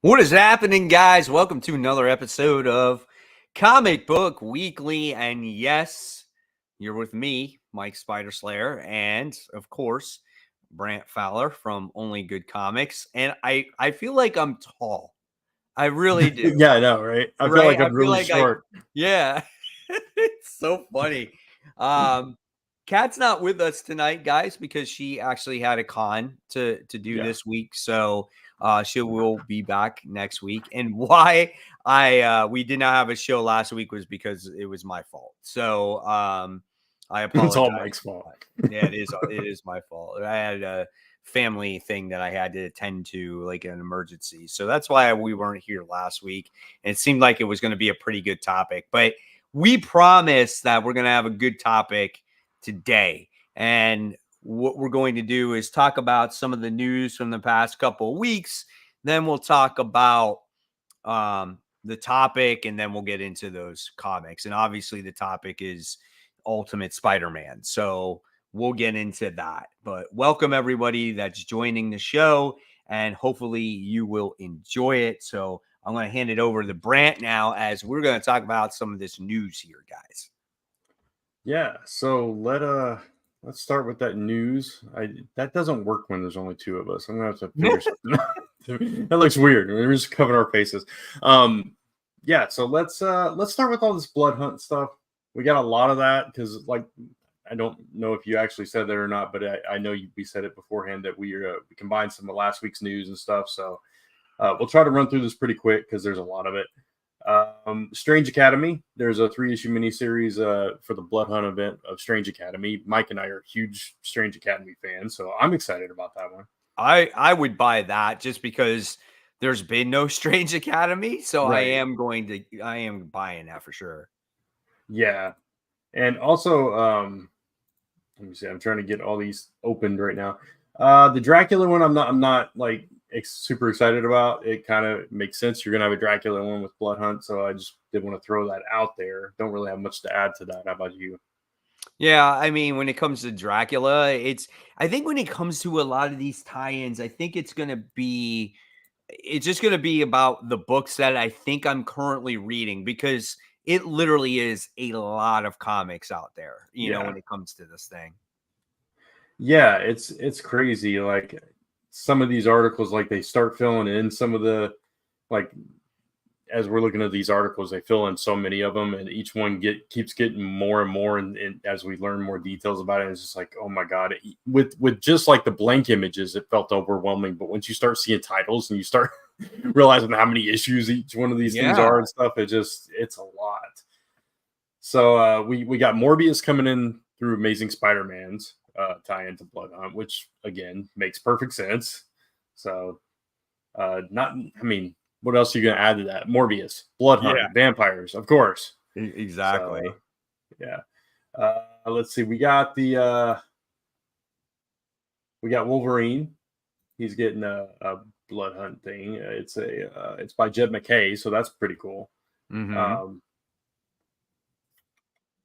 What is happening, guys? Welcome to another episode of Comic Book Weekly. And yes, you're with me, Mike Spider Slayer, and of course, Brant Fowler from Only Good Comics. And I feel like I'm tall. I really do. Yeah, I know, right? I feel Right? like I I'm feel really like short. yeah. It's so funny. Um, Kat's not with us tonight, guys, because she actually had a con to do Yeah. this week. So she will be back next week. And why I we did not have a show last week was because it was my fault. So I It's all apologize. Mike's fault. Yeah, it is my fault. I had a family thing that I had to attend to, like an emergency. So that's why we weren't here last week. And it seemed like it was going to be a pretty good topic. But we promise that we're going to have a good topic today. And what we're going to do is talk about some of the news from the past couple of weeks. Then we'll talk about the topic, and then we'll get into those comics. And obviously, the topic is Ultimate Spider-Man. So we'll get into that. But welcome everybody that's joining the show, and hopefully you will enjoy it. So I'm going to hand it over to Brant now, as we're going to talk about some of this news here, guys. Yeah, so let's start with that news. That doesn't work when there's only two of us. I'm gonna have to figure something out. That looks weird. We're just covering our faces. Yeah, so let's start with all this blood hunt stuff. We got a lot of that because, like, I don't know if you actually said that or not, but I know we said it beforehand that we combined some of last week's news and stuff. So we'll try to run through this pretty quick because there's a lot of it. Strange Academy. There's a 3-issue miniseries for the Blood Hunt event of Strange Academy. Mike and I are huge Strange Academy fans, so I'm excited about that one. I would buy that just because there's been no Strange Academy. So Right. I am buying that for sure. Yeah. And also, let me see. I'm trying to get all these opened right now. The Dracula one, I'm not like super excited about. It kind of makes sense. You're gonna have a Dracula one with Blood Hunt, so I just did want to throw that out there. Don't really have much to add to that. How about you? Yeah, I mean, when it comes to Dracula, I think when it comes to a lot of these tie-ins, I think it's just going to be about the books that I think I'm currently reading, because it literally is a lot of comics out there, when it comes to this thing. Yeah, it's crazy. Like some of these articles, like they start filling in some of the, like, as we're looking at these articles, they fill in so many of them, and each one keeps getting more and more. And as we learn more details about it, it's just like, oh my god! With just like the blank images, it felt overwhelming. But once you start seeing titles and you start realizing how many issues each one of these things are and stuff, it's a lot. So we got Morbius coming in through Amazing Spider-Man's tie into Blood Hunt, which again makes perfect sense. So what else are you going to add to that? Morbius, Blood Hunt, vampires, of course. Exactly. So, yeah. Let's see. We got Wolverine. He's getting a Blood Hunt thing. It's by Jed MacKay, so that's pretty cool. Mm-hmm.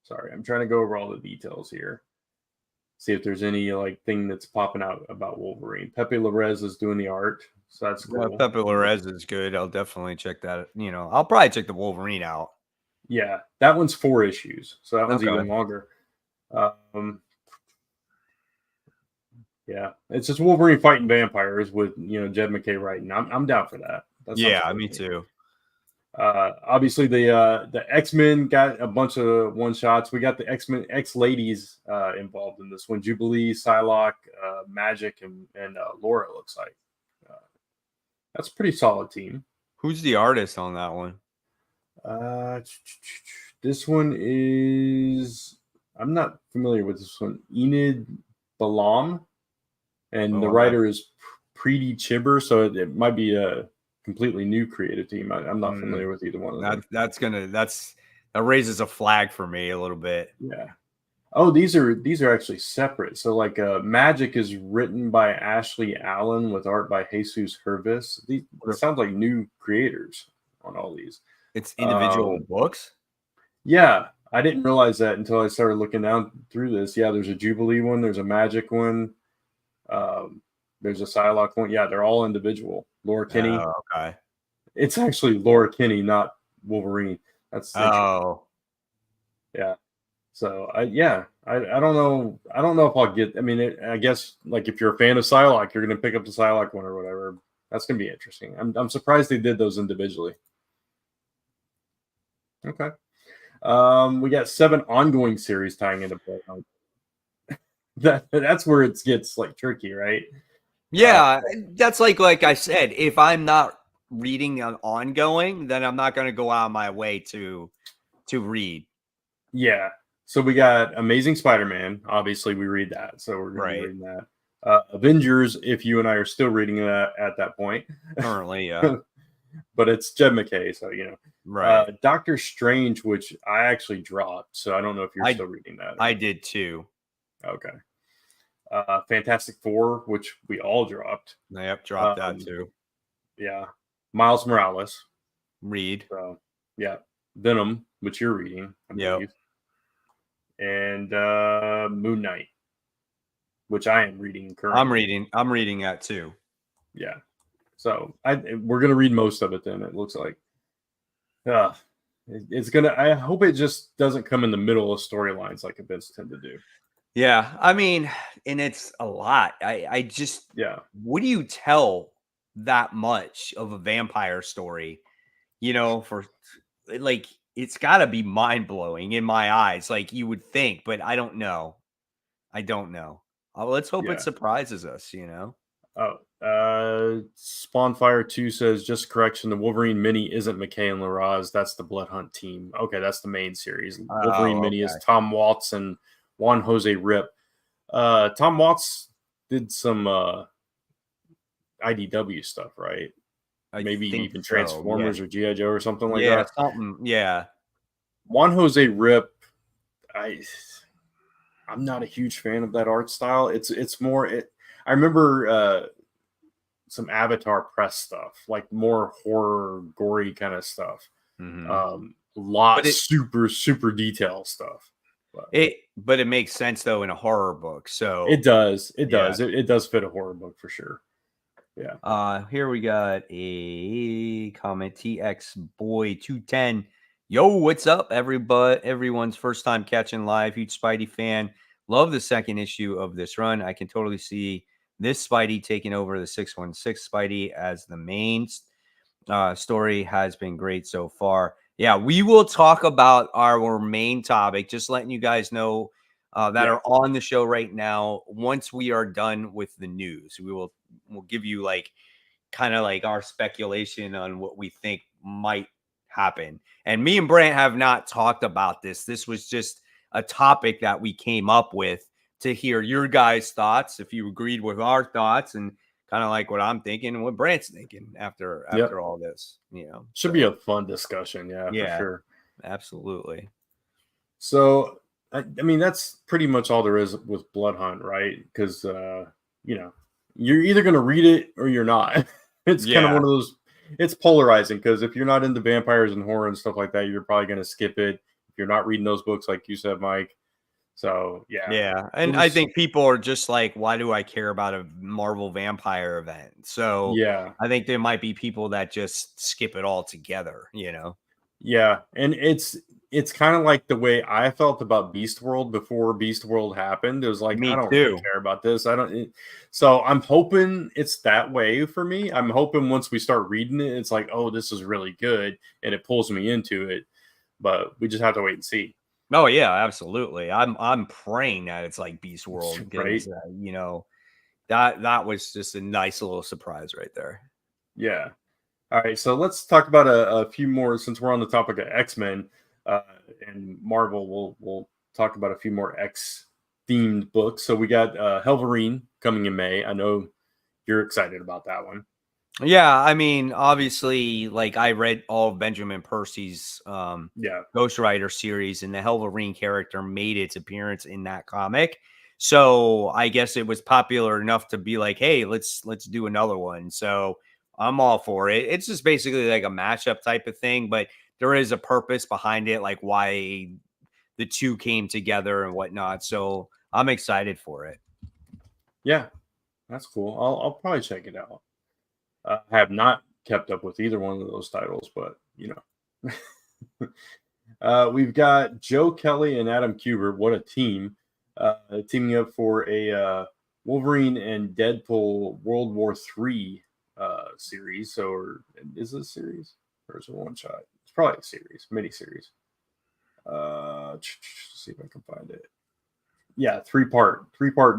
Sorry, I'm trying to go over all the details here. See if there's any like thing that's popping out about Wolverine. Pepe Larraz is doing the art, so that's cool. Yeah, Pepe Larraz is good. I'll definitely check that. I'll probably check the Wolverine out. Yeah, that one's 4 issues, so that one's even longer. Yeah, it's just Wolverine fighting vampires with Jed MacKay writing. I'm down for that. Me too. Obviously the X-Men got a bunch of one shots. We got the X-Men X-Ladies involved in this one. Jubilee, Psylocke, Magic, and Laura. It looks like that's a pretty solid team. Who's the artist on that one? This one is, I'm not familiar with this one. Enid Balam, and the writer is Preeti Chibber, so it might be a completely new creative team. I'm not familiar with either one of them. That raises a flag for me a little bit. Yeah. Oh, these are actually separate. So like Magic is written by Ashley Allen with art by Jesus Hervis. It sounds like new creators on all these. It's individual books? Yeah. I didn't realize that until I started looking down through this. Yeah, there's a Jubilee one, there's a Magic one, there's a Psylocke one. Yeah, they're all individual. Laura Kinney. Oh, okay. It's actually Laura Kinney, not Wolverine. That's interesting. Oh, Yeah. So I don't know. I don't know if I'll get. I mean, I guess like if you're a fan of Psylocke, you're going to pick up the Psylocke one or whatever. That's going to be interesting. I'm surprised they did those individually. Okay. We got 7 ongoing series tying into Bloodhunt. That's where it gets like tricky, right? yeah. That's like I said, if I'm not reading an ongoing, then I'm not going to go out of my way to read. Yeah. So we got Amazing Spider-Man. Obviously, we read that, so we're going to be Right. reading that. Avengers, if you and I are still reading that at that point. Currently, yeah. But it's Jed McKay, so you know. Right. Doctor Strange, which I actually dropped, so I don't know if you're still reading that. I did too. Okay. Fantastic Four, which we all dropped. Yep, dropped that too. Yeah. Miles Morales. Read. So yeah. Venom, which you're reading, I believe. And Moon Knight, which I am reading currently. I'm reading that too. Yeah. So we're gonna read most of it then, it looks like. It's gonna. I hope it just doesn't come in the middle of storylines like events tend to do. Yeah, I mean, and it's a lot. I just What do you tell that much of a vampire story? You know, for like it's got to be mind blowing in my eyes, like you would think, but I don't know. Let's hope it surprises us. You know. Spawnfire 2 says, just correction, the Wolverine mini isn't McKay and Larraz, that's the Bloodhunt team. Okay, that's the main series. Wolverine mini is Tom Watts and Juan Jose Rip. Tom Watts did some IDW stuff, right? Maybe even Transformers or G.I. Joe or something like that. Yeah. Juan Jose Rip, I'm not a huge fan of that art style. It's more I remember some Avatar press stuff, like more horror, gory kind of stuff. Super detail stuff. But it makes sense though in a horror book. So it does. It does fit a horror book for sure. Yeah. Here we got a comment. TX Boy 210. Yo, what's up, everybody? Everyone's first time catching live. Huge Spidey fan. Love the second issue of this run. I can totally see this Spidey taking over the 616 Spidey as the main story. Has been great so far. Yeah, we will talk about our main topic. Just letting you guys know that are on the show right now. Once we are done with the news, we'll give you like kind of like our speculation on what we think might happen. And me and Brant have not talked about this. This was just a topic that we came up with to hear your guys' thoughts, if you agreed with our thoughts, and kind of like what I'm thinking and what Brant's thinking after all this. You know, should be a fun discussion. Yeah, for sure. Absolutely. So, I mean, that's pretty much all there is with Bloodhunt, right? Because, you know, you're either going to read it or you're not. It's kind of one of those, it's polarizing because if you're not into vampires and horror and stuff like that, you're probably going to skip it. If you're not reading those books, like you said, Mike. So, yeah. Yeah. And I think people are just like, why do I care about a Marvel vampire event? So, I think there might be people that just skip it all together, you know? Yeah. And it's kind of like the way I felt about Beast World before Beast World happened. It was like, I don't really care about this. So I'm hoping it's that way for me. I'm hoping once we start reading it, it's like, oh, this is really good. And it pulls me into it. But we just have to wait and see. Oh yeah, absolutely. I'm praying that it's like Beast World, right? You know, that was just a nice little surprise right there. Yeah. All right, so let's talk about a few more since we're on the topic of X-Men and Marvel. We'll talk about a few more X-themed books. So we got Helverine coming in May. I know you're excited about that one. Yeah, I mean, obviously, like I read all of Benjamin Percy's Ghost Rider series, and the Helverine character made its appearance in that comic. So I guess it was popular enough to be like, hey, let's do another one. So I'm all for it. It's just basically like a mashup type of thing, but there is a purpose behind it, like why the two came together and whatnot. So I'm excited for it. Yeah, that's cool. I'll probably check it out. I have not kept up with either one of those titles, but we've got Joe Kelly and Adam Kubert. What a team! Teaming up for a Wolverine and Deadpool World War III series. So, is it a series or is it one shot? It's probably a series, mini series. See if I can find it. Yeah, three-part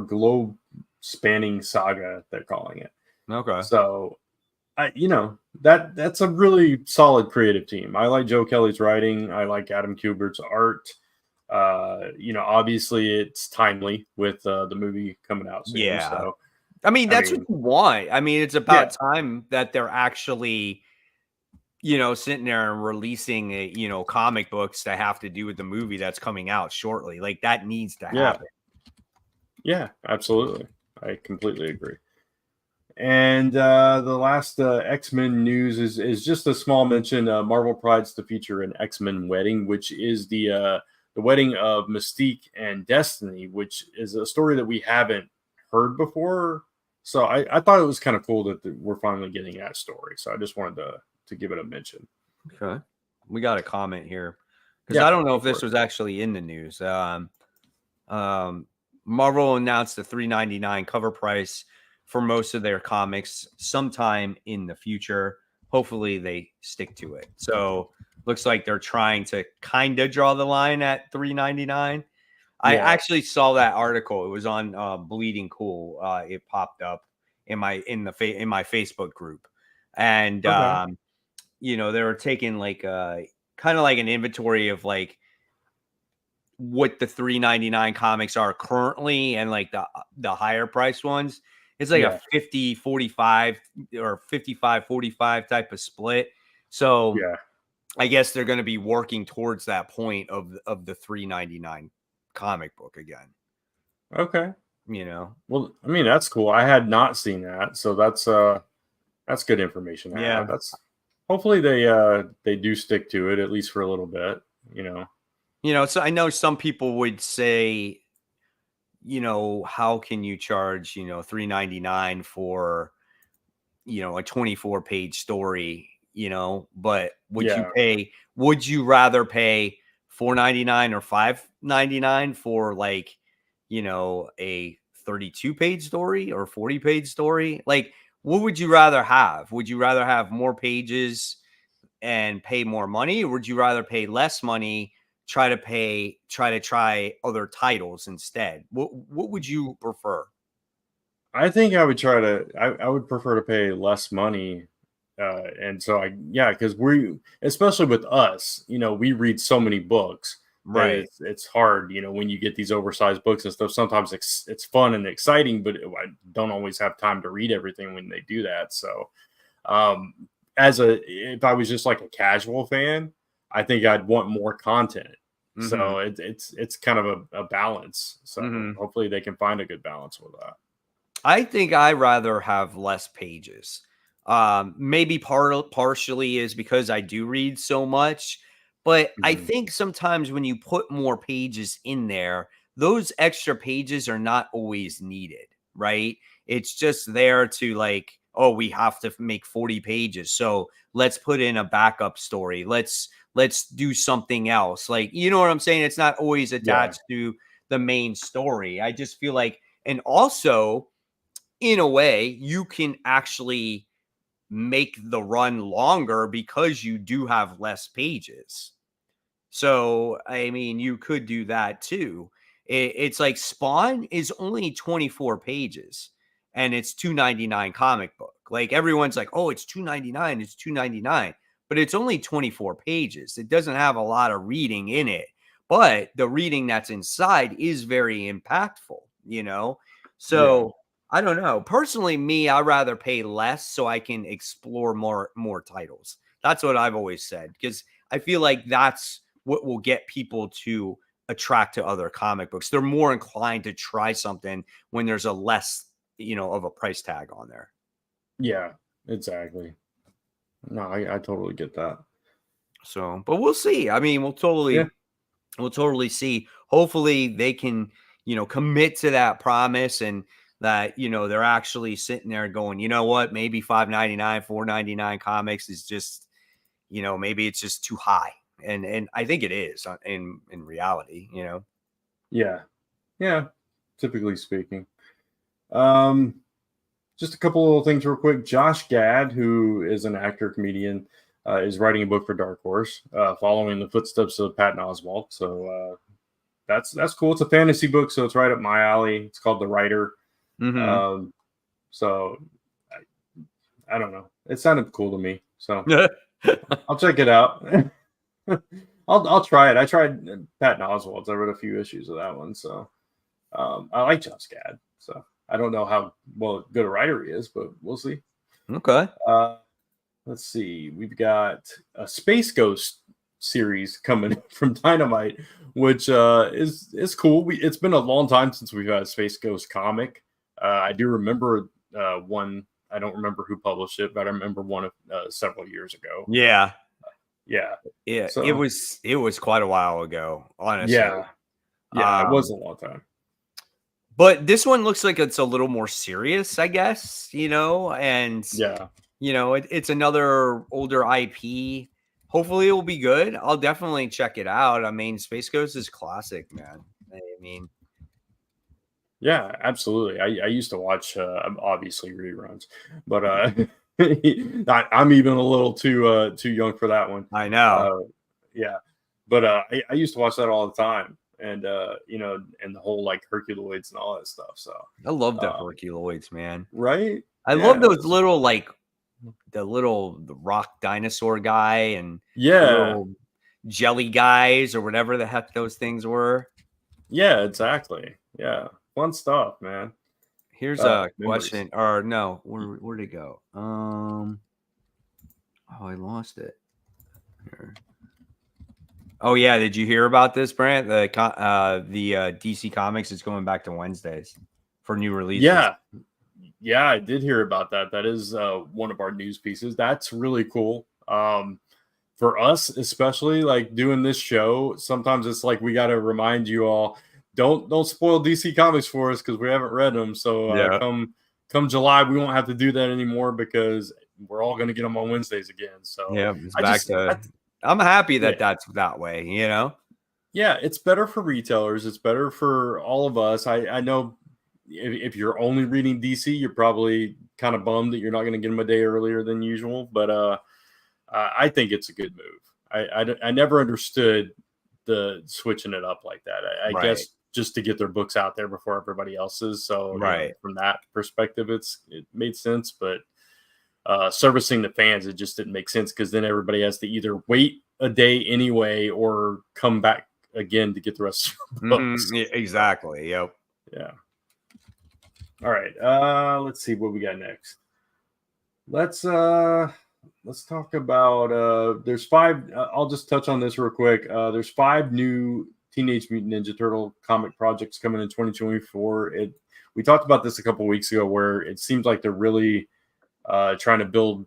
globe spanning saga, they're calling it. Okay. So that's a really solid creative team. I like Joe Kelly's writing. I like Adam Kubert's art. Obviously it's timely with the movie coming out soon. Yeah. So I mean, that's what you want. I mean, it's about time that they're actually, sitting there and releasing, comic books that have to do with the movie that's coming out shortly. Like that needs to happen. Yeah, absolutely. I completely agree. And the last X-Men news is just a small mention. Marvel prides to feature an X-Men wedding, which is the wedding of Mystique and Destiny, which is a story that we haven't heard before. So I thought it was kind of cool that we're finally getting that story. So I just wanted to give it a mention. Okay. We got a comment here because I don't know if this was actually in the news. Marvel announced the $3.99 cover price for most of their comics sometime in the future. Hopefully they stick to it. So looks like they're trying to kind of draw the line at $3.99. I actually saw that article. It was on Bleeding Cool. It popped up in my Facebook group, and they were taking like kind of like an inventory of like what the $3.99 comics are currently, and like the higher priced ones. It's like a 50-45 or 55-45 type of split. So I guess they're going to be working towards that point of the $3.99 comic book again. Okay. Well, I mean, that's cool. I had not seen that. So that's good information. That's hopefully they do stick to it at least for a little bit, So I know some people would say, how can you charge, $3.99 for, a 24-page story, but would you rather pay $4.99 or $5.99 for like, a 32-page story or 40-page story? Like, what would you rather have? Would you rather have more pages and pay more money, or would you rather pay less money, try to try other titles instead? What would you prefer? I think I would I would prefer to pay less money. And so because especially with us, we read so many books, right? It's hard, when you get these oversized books and stuff. Sometimes it's fun and exciting, but I don't always have time to read everything when they do that. So, if I was just like a casual fan, I think I'd want more content. Mm-hmm. So it's kind of a balance. So hopefully they can find a good balance with that. I think I rather have less pages. Maybe partially is because I do read so much, but I think sometimes when you put more pages in there, those extra pages are not always needed, right? It's just there to like, oh, we have to make 40 pages. So let's put in a backup story. Let's do something else. Like, you know what I'm saying? It's not always attached to the main story. I just feel like, and also in a way, you can actually make the run longer because you do have less pages. So, I mean, you could do that too. It's like Spawn is only 24 pages and it's $2.99 comic book. Like everyone's like, oh, it's $2.99. It's $2.99, but it's only 24 pages. It doesn't have a lot of reading in it, but the reading that's inside is very impactful, So I don't know. Personally, me, I'd rather pay less so I can explore more titles. That's what I've always said, because I feel like that's what will get people to attract to other comic books. They're more inclined to try something when there's a less, of a price tag on there. Yeah, exactly. No, I totally get that. So, but we'll see. I mean, we'll totally see. Hopefully they can, commit to that promise and that, they're actually sitting there going, you know what, maybe $5.99, $4.99 comics is just, maybe it's just too high. And I think it is in reality, Yeah. Typically speaking. Just a couple little things real quick. Josh Gad, who is an actor, comedian, is writing a book for Dark Horse, following the footsteps of Patton Oswalt. So that's cool. It's a fantasy book, so it's right up my alley. It's called The Writer. Mm-hmm. So I don't know. It sounded cool to me. So I'll check it out. I'll try it. I tried Patton Oswalt. I read a few issues of that one. So I like Josh Gad. So I don't know how good a writer he is, but we'll see. Okay. Let's see. We've got a Space Ghost series coming from Dynamite, which is cool. It's been a long time since we've had a Space Ghost comic. I do remember one. I don't remember who published it, but I remember one several years ago. Yeah. So, it was quite a while ago, honestly. Yeah, it was a long time. But this one looks like it's a little more serious, I guess, and it's another older IP. Hopefully it will be good. I'll definitely check it out. I mean, Space Ghost is classic, man. I mean, yeah, absolutely. I used to watch obviously reruns, but I'm even a little too young for that one. I know. But I used to watch that all the time. And and the whole like Herculoids and all that stuff. So I love the Herculoids, man. Right? I love those little the rock dinosaur guy and little jelly guys or whatever the heck those things were. Yeah, exactly. Yeah, fun stuff, man. Here's a question, or no, where'd it go? Oh, I lost it. Here. Oh yeah, did you hear about this, Brant? The DC Comics is going back to Wednesdays for new releases. Yeah, I did hear about that. That is one of our news pieces. That's really cool. For us, especially like doing this show, sometimes it's like we got to remind you all, don't spoil DC Comics for us because we haven't read them. So come July, we won't have to do that anymore because we're all going to get them on Wednesdays again. So yeah, I'm happy that that's that way, Yeah, it's better for retailers. It's better for all of us. I know if you're only reading DC, you're probably kind of bummed that you're not going to get them a day earlier than usual. But I think it's a good move. I never understood the switching it up like that. I guess just to get their books out there before everybody else's. So from that perspective, it made sense. But servicing the fans, it just didn't make sense because then everybody has to either wait a day anyway or come back again to get the rest of the books. Exactly. Yep. Yeah. All right. Let's see what we got next. Let's talk about there's 5 I'll just touch on this real quick. There's 5 new Teenage Mutant Ninja Turtle comic projects coming in 2024. We talked about this a couple weeks ago where it seems like they're really trying to build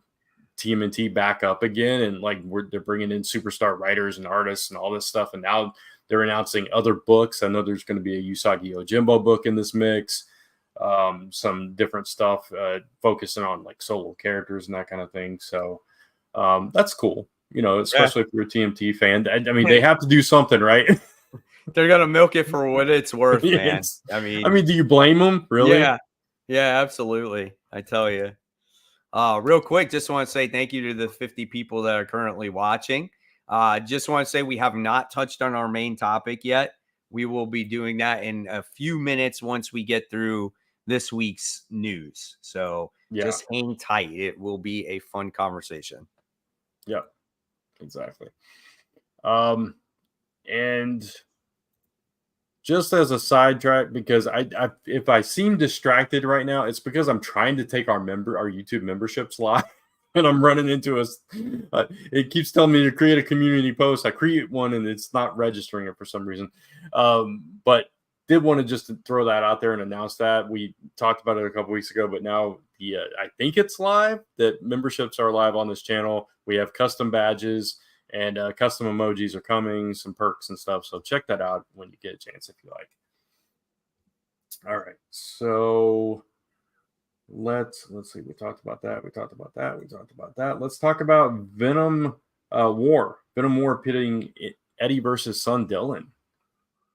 TMNT back up again, and like they're bringing in superstar writers and artists and all this stuff, and now they're announcing other books. I know there's going to be a Usagi Yojimbo book in this mix, some different stuff focusing on like solo characters and that kind of thing. So that's cool, especially if you're a TMT fan. I mean, they have to do something, right? They're gonna milk it for what it's worth, man. I mean, do you blame them? Really? Yeah, absolutely. I tell you. Real quick, just want to say thank you to the 50 people that are currently watching. Just want to say we have not touched on our main topic yet. We will be doing that in a few minutes once we get through this week's news. So just hang tight. It will be a fun conversation. Yeah, exactly. And just as a sidetrack, because if I seem distracted right now, it's because I'm trying to take our YouTube memberships live, and I'm running into it keeps telling me to create a community post. I create one, and it's not registering it for some reason. But did want to just throw that out there and announce that we talked about it a couple weeks ago, but now I think it's live. That memberships are live on this channel. We have custom badges. And custom emojis are coming, some perks and stuff. So check that out when you get a chance if you like. All right. So let's see. We talked about that. We talked about that. We talked about that. Let's talk about Venom War. Venom War pitting Eddie versus son Dylan.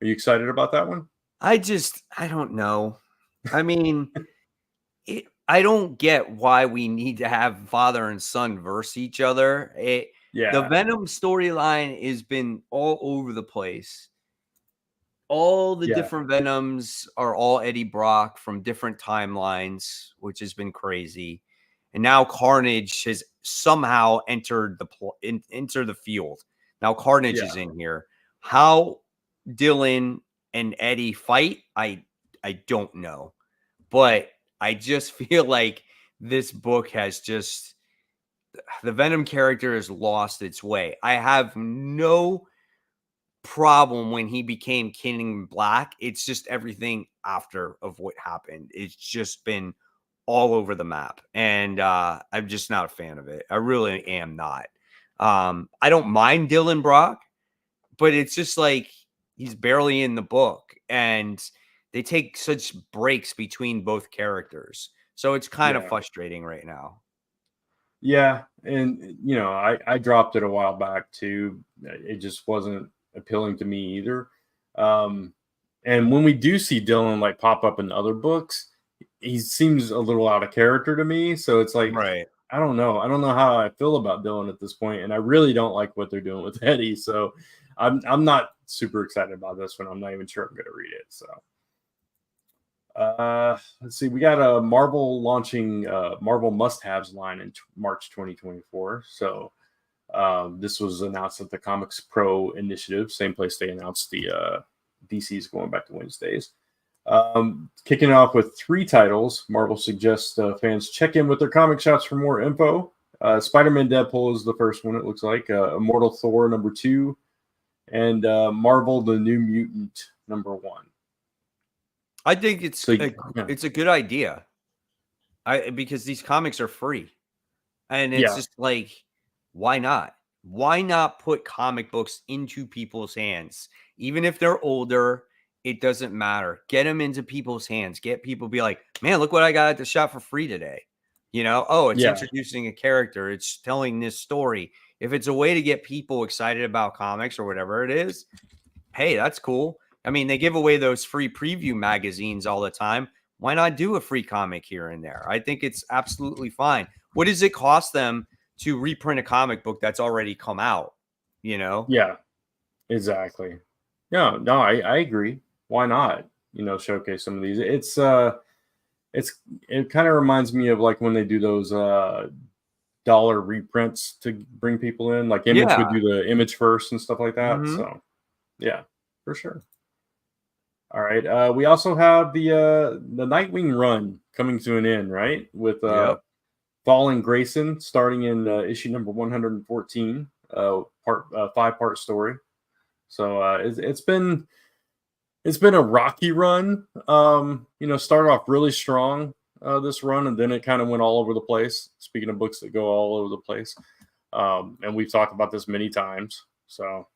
Are you excited about that one? I don't know. I mean, I don't get why we need to have father and son verse each other. The Yeah. Venom storyline has been all over the place. All the Yeah. different Venoms are all Eddie Brock from different timelines, which has been crazy. And now Carnage has somehow entered the field. Now Carnage is Yeah. in here. How Dylan and Eddie fight, I don't know. But I just feel like this book has just the Venom character has lost its way. I have no problem when he became King in Black. It's just everything after of what happened. It's just been all over the map. And I'm just not a fan of it. I really am not. I don't mind Dylan Brock, but it's just like he's barely in the book. And they take such breaks between both characters. So it's kind of Yeah. frustrating right now. Yeah. And, I dropped it a while back too. It just wasn't appealing to me either. And when we do see Dylan like pop up in other books, he seems a little out of character to me. So it's like, Right. I don't know. I don't know how I feel about Dylan at this point, and I really don't like what they're doing with Eddie. So I'm not super excited about this one. I'm not even sure I'm going to read it. So let's see. We got a Marvel launching Marvel must-haves line in March 2024. So this was announced at the Comics Pro Initiative, same place they announced the DC's going back to Wednesdays. Kicking off with 3 titles, Marvel suggests fans check in with their comic shops for more info. Spider-Man Deadpool is the first one, it looks like. Immortal Thor number 2, and Marvel the New Mutant number 1. I think it's a good idea. Because these comics are free. And it's just like, why not? Why not put comic books into people's hands? Even if they're older, it doesn't matter. Get them into people's hands. Get people be like, man, look what I got at the shop for free today. Oh, it's introducing a character. It's telling this story. If it's a way to get people excited about comics or whatever it is, hey, that's cool. I mean, they give away those free preview magazines all the time. Why not do a free comic here and there? I think it's absolutely fine. What does it cost them to reprint a comic book that's already come out? Yeah, exactly. No, I agree. Why not? Showcase some of these. It kind of reminds me of like when they do those dollar reprints to bring people in. Like Image would do the Image first and stuff like that. Mm-hmm. So yeah, for sure. All right. We also have the Nightwing run coming to an end, right? With Falling Grayson starting in issue number 114, 5-part story. So it's been a rocky run. Started off really strong this run, and then it kind of went all over the place. Speaking of books that go all over the place, and we've talked about this many times. So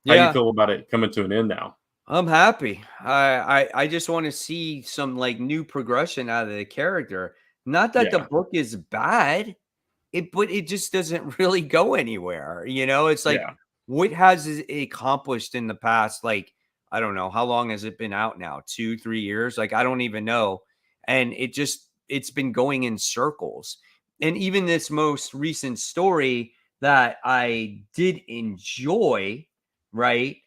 how do you feel about it coming to an end now? I'm happy. I just want to see some like new progression out of the character. Not that the book is bad, but it just doesn't really go anywhere. It's like what has it accomplished in the past? Like, I don't know, how long has it been out now? 2-3 years? Like, I don't even know. And it's been going in circles. And even this most recent story that I did enjoy, right?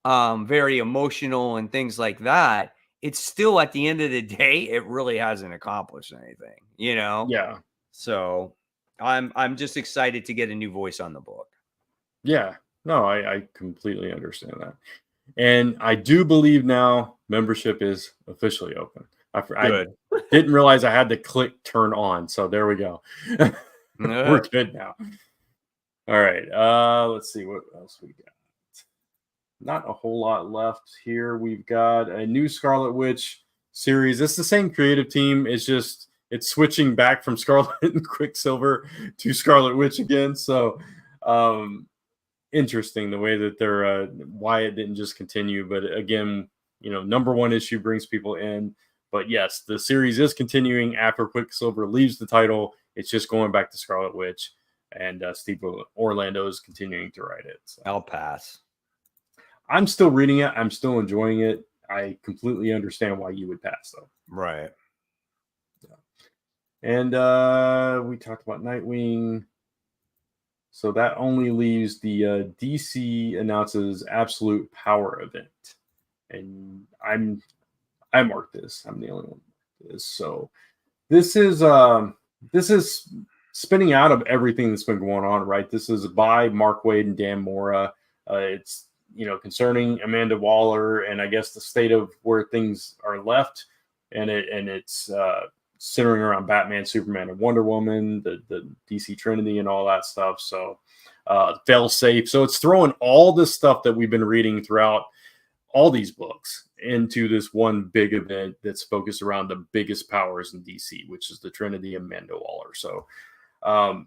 Very emotional and things like that. It's still at the end of the day, it really hasn't accomplished anything, Yeah. So I'm just excited to get a new voice on the book. Yeah. No, I completely understand that. And I do believe now membership is officially open. I didn't realize I had to click turn on. So there we go. We're good now. All right. Let's see what else we got. Not a whole lot left here. We've got a new Scarlet Witch series. It's the same creative team. It's switching back from Scarlet and Quicksilver to Scarlet Witch again. So interesting the way that they're why it didn't just continue. But again, number 1 issue brings people in. But yes, the series is continuing after Quicksilver leaves the title. It's just going back to Scarlet Witch, and Steve Orlando is continuing to write it. So. I'll pass. I'm still reading it. I'm still enjoying it. I completely understand why you would pass, though. Right. Yeah. And we talked about Nightwing. So that only leaves the DC announces Absolute Power event, and I marked this. I'm the only one who marked this. So this is spinning out of everything that's been going on, right? This is by Mark Waid and Dan Mora. It's concerning Amanda Waller and I guess the state of where things are left, and it's centering around Batman, Superman, and Wonder Woman, the DC Trinity, and all that stuff. So fail safe. So it's throwing all this stuff that we've been reading throughout all these books into this one big event that's focused around the biggest powers in DC, which is the Trinity and Amanda Waller. So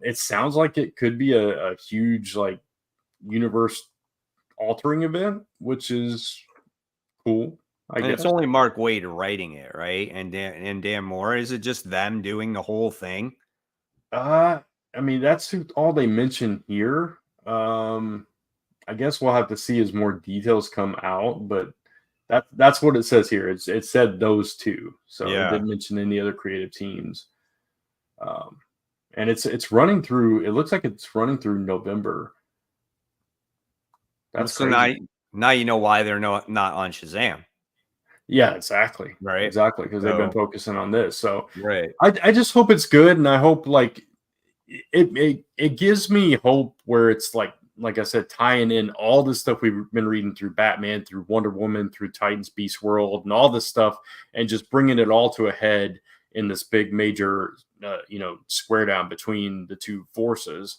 it sounds like it could be a huge like universe altering event, which is cool. I guess it's only Mark Waid writing it, right? And Dan Moore. Is it just them doing the whole thing? I mean, that's all they mention here. I guess we'll have to see as more details come out, but that's what it says here. It said those two, so It didn't mention any other creative teams. And it's running through. It looks like it's running through November. That's so crazy. now you know why they're not on Shazam. Yeah, exactly. Right. Exactly. Because they've been focusing on this. So right. I just hope it's good. And I hope like it gives me hope where it's like I said, tying in all this stuff we've been reading through Batman, through Wonder Woman, through Titans, Beast World, and all this stuff, and just bringing it all to a head in this big major, square down between the two forces.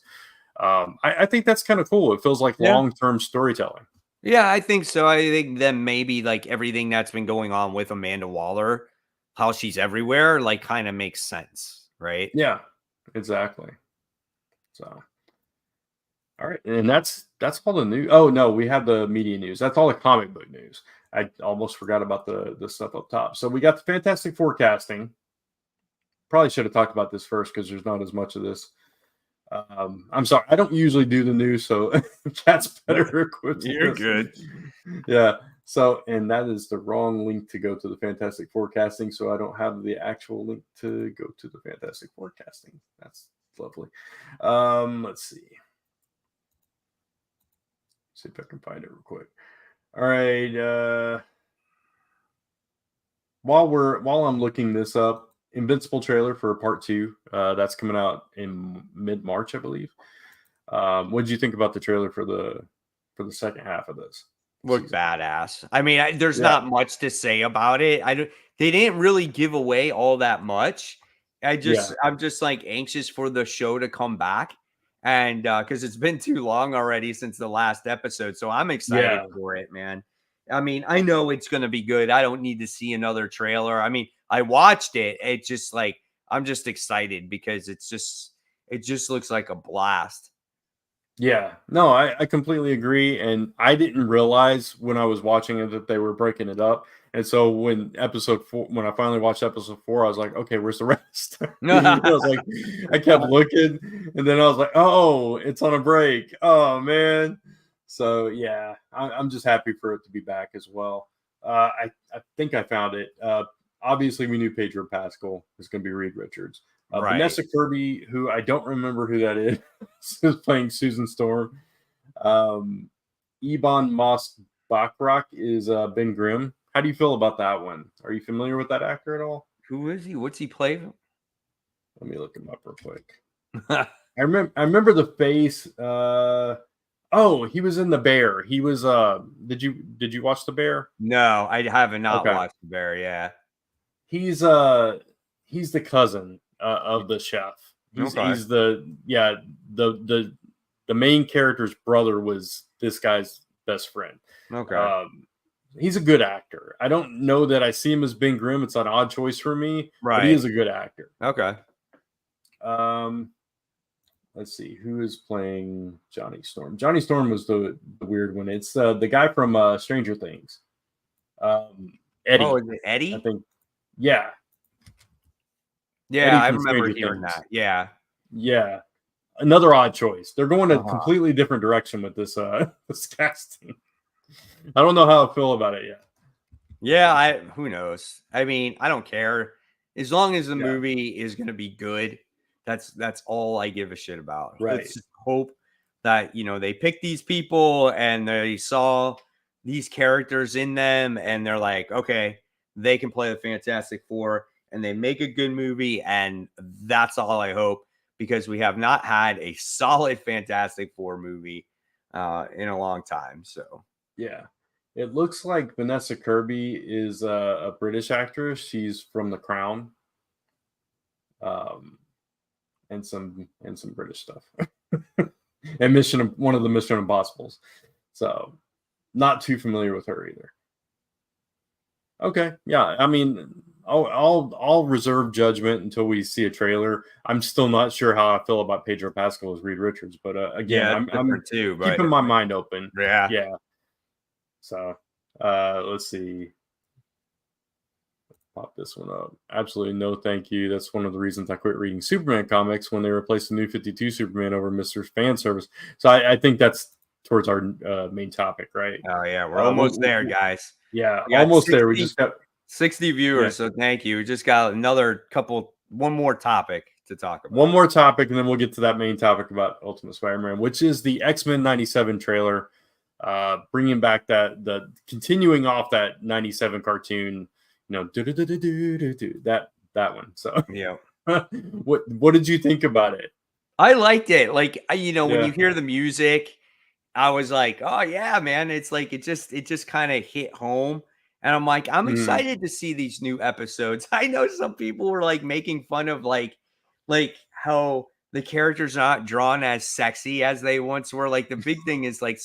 I think that's kind of cool. It feels like long-term storytelling. Yeah, I think so. I think then maybe like everything that's been going on with Amanda Waller, how she's everywhere, like kind of makes sense, right? Yeah, exactly. So, all right, and that's all the news. Oh no, we have the media news. That's all the comic book news. I almost forgot about the stuff up top. So we got the Fantastic Forecasting. Probably should have talked about this first because there's not as much of this. I'm sorry, I don't usually do the news, so that's better equipped. You're good. Yeah. So, and that is the wrong link to go to the Fantastic Forecasting. So I don't have the actual link to go to the Fantastic Forecasting. That's lovely. Let's see. See if I can find it real quick. All right. While I'm looking this up, Invincible trailer for part 2. That's coming out in mid-March, I believe. What did you think about the trailer for the second half of this? Looked badass. I mean, there's not much to say about it. They didn't really give away all that much. I'm just like anxious for the show to come back, and because it's been too long already since the last episode, so I'm excited for it, man. I mean, I know it's going to be good. I don't need to see another trailer. I mean, I watched it. It's just like I'm just excited because it just looks like a blast. Yeah, no, I completely agree. And I didn't realize when I was watching it that they were breaking it up. And so when I finally watched episode 4, I was like, okay, where's the rest? I was like, I kept looking, and then I was like, oh, it's on a break. Oh man. So yeah, I'm just happy for it to be back as well. I think I found it. Obviously, we knew Pedro Pascal was going to be Reed Richards. Vanessa Kirby, who I don't remember who that is, is playing Susan Storm. Ebon Moss Bachrach is Ben Grimm. How do you feel about that one? Are you familiar with that actor at all? Who is he? What's he play? Let me look him up real quick. I remember the face. Oh, he was in The Bear. He was. Did you watch The Bear? No, I have not watched The Bear. Yeah, he's the cousin of the chef. He's the main character's brother was this guy's best friend. Okay. He's a good actor. I don't know that I see him as Ben Grimm. It's an odd choice for me, but he is a good actor. Okay. Let's see who is playing Johnny Storm. Johnny Storm was the weird one. It's the guy from Stranger Things. Eddie. Oh, is it Eddie? I think. Yeah. Yeah, Eddie I from remember Stranger hearing Things. that. Yeah. Yeah. Another odd choice. They're going a Uh-huh. completely different direction with this this casting. I don't know how I feel about it yet. Yeah, who knows? I mean, I don't care. As long as the Yeah. movie is going to be good, that's all I give a shit about. Right. Let's just hope that, they pick these people and they saw these characters in them and they're like, okay, they can play the Fantastic Four and they make a good movie, and that's all I hope, because we have not had a solid Fantastic Four movie in a long time. So Yeah. It looks like Vanessa Kirby is a British actress. She's from The Crown, and some British stuff, and one of the Mission Impossibles. So, not too familiar with her either. Okay, yeah. I mean, I'll reserve judgment until we see a trailer. I'm still not sure how I feel about Pedro Pascal as Reed Richards, but again, yeah, I'm that's different too. But keeping my mind open. yeah. Yeah. So, let's see. Pop this one up. Absolutely no thank you. That's one of the reasons I quit reading Superman comics, when they replaced the New 52 Superman over Mr. Fan Service. So I think that's towards our main topic, right? Oh yeah, we're almost there, guys. Yeah, We got almost there. We just got 60 viewers, so thank you. We just got one more topic to talk about. One more topic, and then we'll get to that main topic about Ultimate Spider-Man, which is the X-Men 97 trailer, bringing back the continuing off that 97 cartoon, that one. So yeah, what did you think about it? I liked it. Like, when you hear the music, I was like, oh yeah, man. It's like it just kind of hit home. And I'm like, I'm excited to see these new episodes. I know some people were like making fun of like how the characters are not drawn as sexy as they once were. Like the big thing is like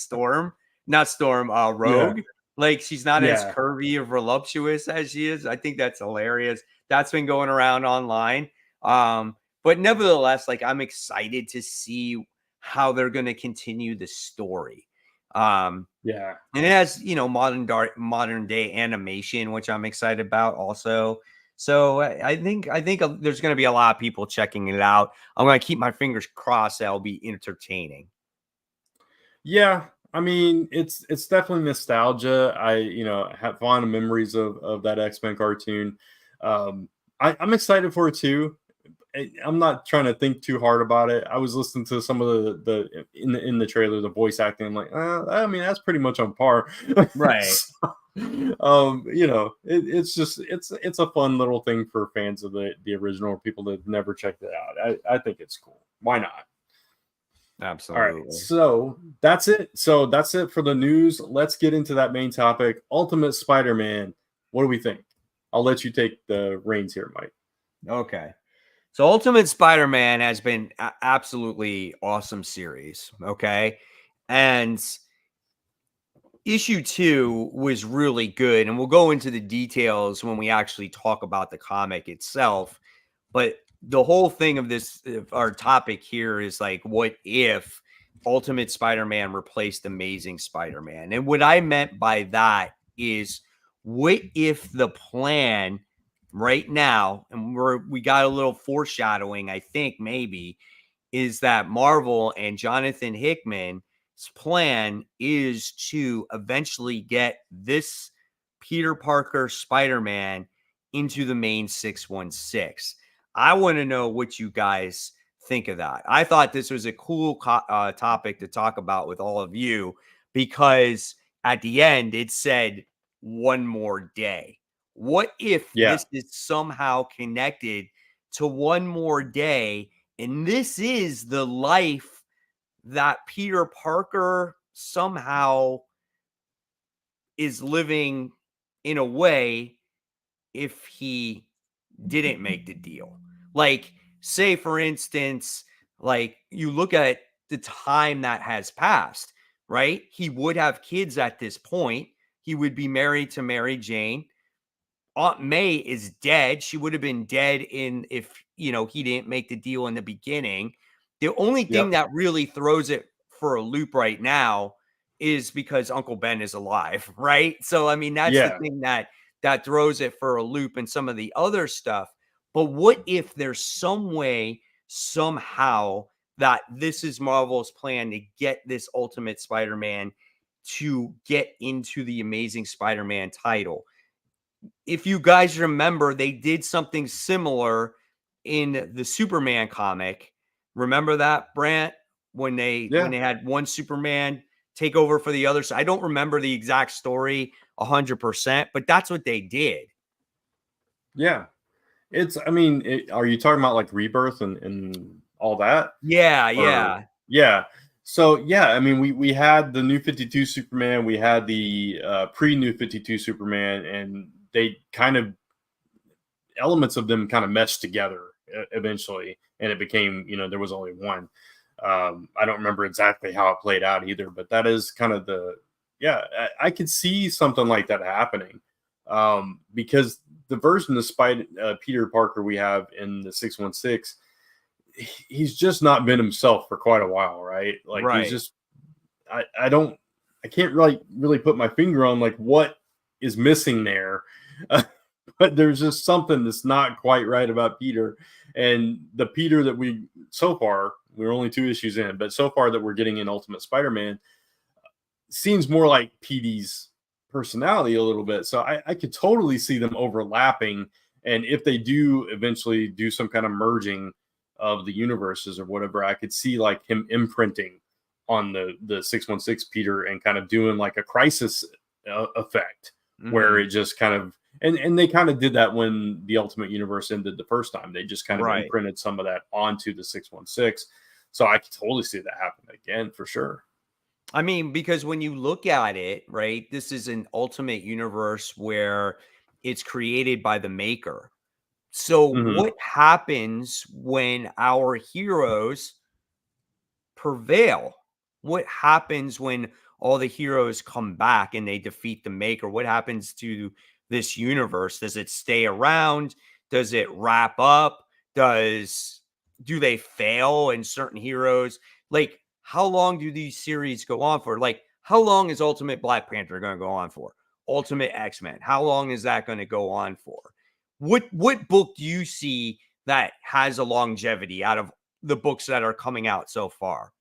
Rogue. Like she's not as curvy or voluptuous as she is. I think that's hilarious. That's been going around online. But nevertheless, like I'm excited to see how they're going to continue the story. And it has, modern day animation, which I'm excited about also. So I think there's going to be a lot of people checking it out. I'm going to keep my fingers crossed that it'll be entertaining. Yeah, I mean, it's definitely nostalgia. I have fond memories of that X-Men cartoon. I'm excited for it too. I'm not trying to think too hard about it. I was listening to some of the in the trailer, the voice acting. I'm like, I mean, that's pretty much on par, right? So, it's a fun little thing for fans of the original, or people that have never checked it out. I think it's cool. Why not? Absolutely. All right, so that's it. So that's it for the news. Let's get into that main topic. Ultimate Spider-Man. What do we think? I'll let you take the reins here, Mike. Okay. So Ultimate Spider-Man has been absolutely awesome series. Okay. And issue 2 was really good. And we'll go into the details when we actually talk about the comic itself. But the whole thing of our topic here is like, what if Ultimate Spider-Man replaced Amazing Spider-Man? And what I meant by that is, what if the plan right now, and we got a little foreshadowing, I think maybe, is that Marvel and Jonathan Hickman's plan is to eventually get this Peter Parker Spider-Man into the main 616. I want to know what you guys think of that. I thought this was a cool topic to talk about with all of you, because at the end it said one more day. What if this is somehow connected to one more day, and this is the life that Peter Parker somehow is living in a way if he didn't make the deal? Like, say, for instance, like you look at the time that has passed, right? He would have kids at this point. He would be married to Mary Jane. Aunt May is dead. She would have been dead if he didn't make the deal in the beginning. The only thing that really throws it for a loop right now is because Uncle Ben is alive, right? So I mean, that's the thing that throws it for a loop and some of the other stuff. But what if there's some way, somehow, that this is Marvel's plan to get this Ultimate Spider-Man to get into the Amazing Spider-Man title? If you guys remember, they did something similar in the Superman comic. Remember that, Brant? When they had one Superman take over for the other side. I don't remember the exact story 100%, but that's what they did. Yeah. I mean, are you talking about like Rebirth and all that? Yeah. Yeah. So, yeah, I mean, we had the New 52 Superman, we had the pre-New 52 Superman, and they kind of, elements of them kind of meshed together eventually, and it became, there was only one. I don't remember exactly how it played out either, but that is kind of I could see something like that happening, because the version of Peter Parker we have in the 616, he's just not been himself for quite a while, right? Like, right. He's just, I can't really put my finger on like what is missing there, but there's just something that's not quite right about Peter. And the Peter that we're only 2 issues in, but so far that we're getting in Ultimate Spider-Man seems more like PD's personality a little bit. So I could totally see them overlapping. And if they do eventually do some kind of merging of the universes or whatever, I could see like him imprinting on the 616 Peter and kind of doing like a crisis effect, where it just kind of, and they kind of did that when the Ultimate Universe ended the first time. They just kind of imprinted some of that onto the 616. So I could totally see that happen again for sure. I mean, because when you look at it, right, this is an Ultimate Universe where it's created by the maker. So what happens when our heroes prevail? What happens when all the heroes come back and they defeat the maker? What happens to this universe? Does it stay around? Does it wrap up? Do they fail and certain heroes? Like, how long do these series go on for? Like, how long is Ultimate Black Panther going to go on for? Ultimate X-Men, how long is that going to go on for? What book do you see that has a longevity out of the books that are coming out so far?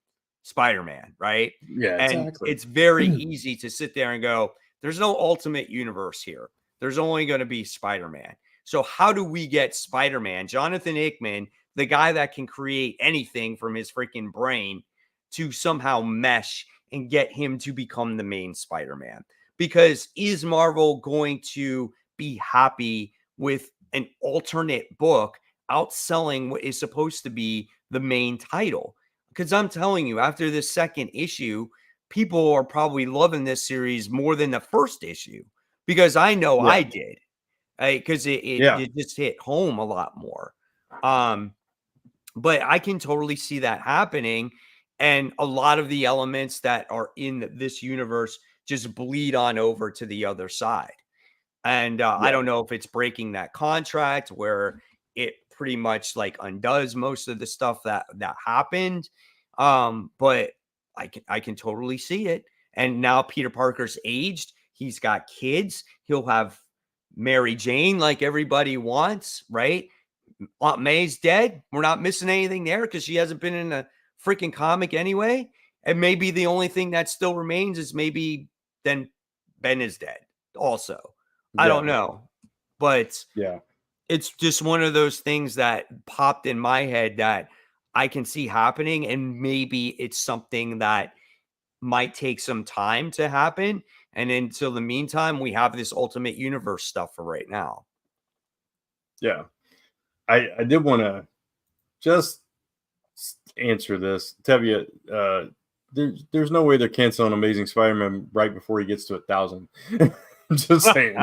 Spider-Man, right? Yeah, and exactly. It's very easy to sit there and go, there's no Ultimate Universe here. There's only going to be Spider-Man. So how do we get Spider-Man, Jonathan Hickman, the guy that can create anything from his freaking brain, to somehow mesh and get him to become the main Spider-Man? Because is Marvel going to be happy with an alternate book outselling what is supposed to be the main title? Because I'm telling you, after this second issue, people are probably loving this series more than the first issue, because I know I did, because it just hit home a lot more. But I can totally see that happening. And a lot of the elements that are in this universe just bleed on over to the other side. And I don't know if it's breaking that contract where it pretty much like undoes most of the stuff that happened. But I can totally see it. And now Peter Parker's aged. He's got kids. He'll have Mary Jane like everybody wants, right? Aunt May's dead. We're not missing anything there because she hasn't been in a freaking comic anyway. And maybe the only thing that still remains is maybe then Ben is dead also. I don't know. But it's just one of those things that popped in my head that I can see happening. And maybe it's something that might take some time to happen. And until the meantime, we have this Ultimate Universe stuff for right now. Yeah. I did want to just answer this. Tevye, there's no way they're canceling Amazing Spider-Man right before he gets to 1,000. Just saying.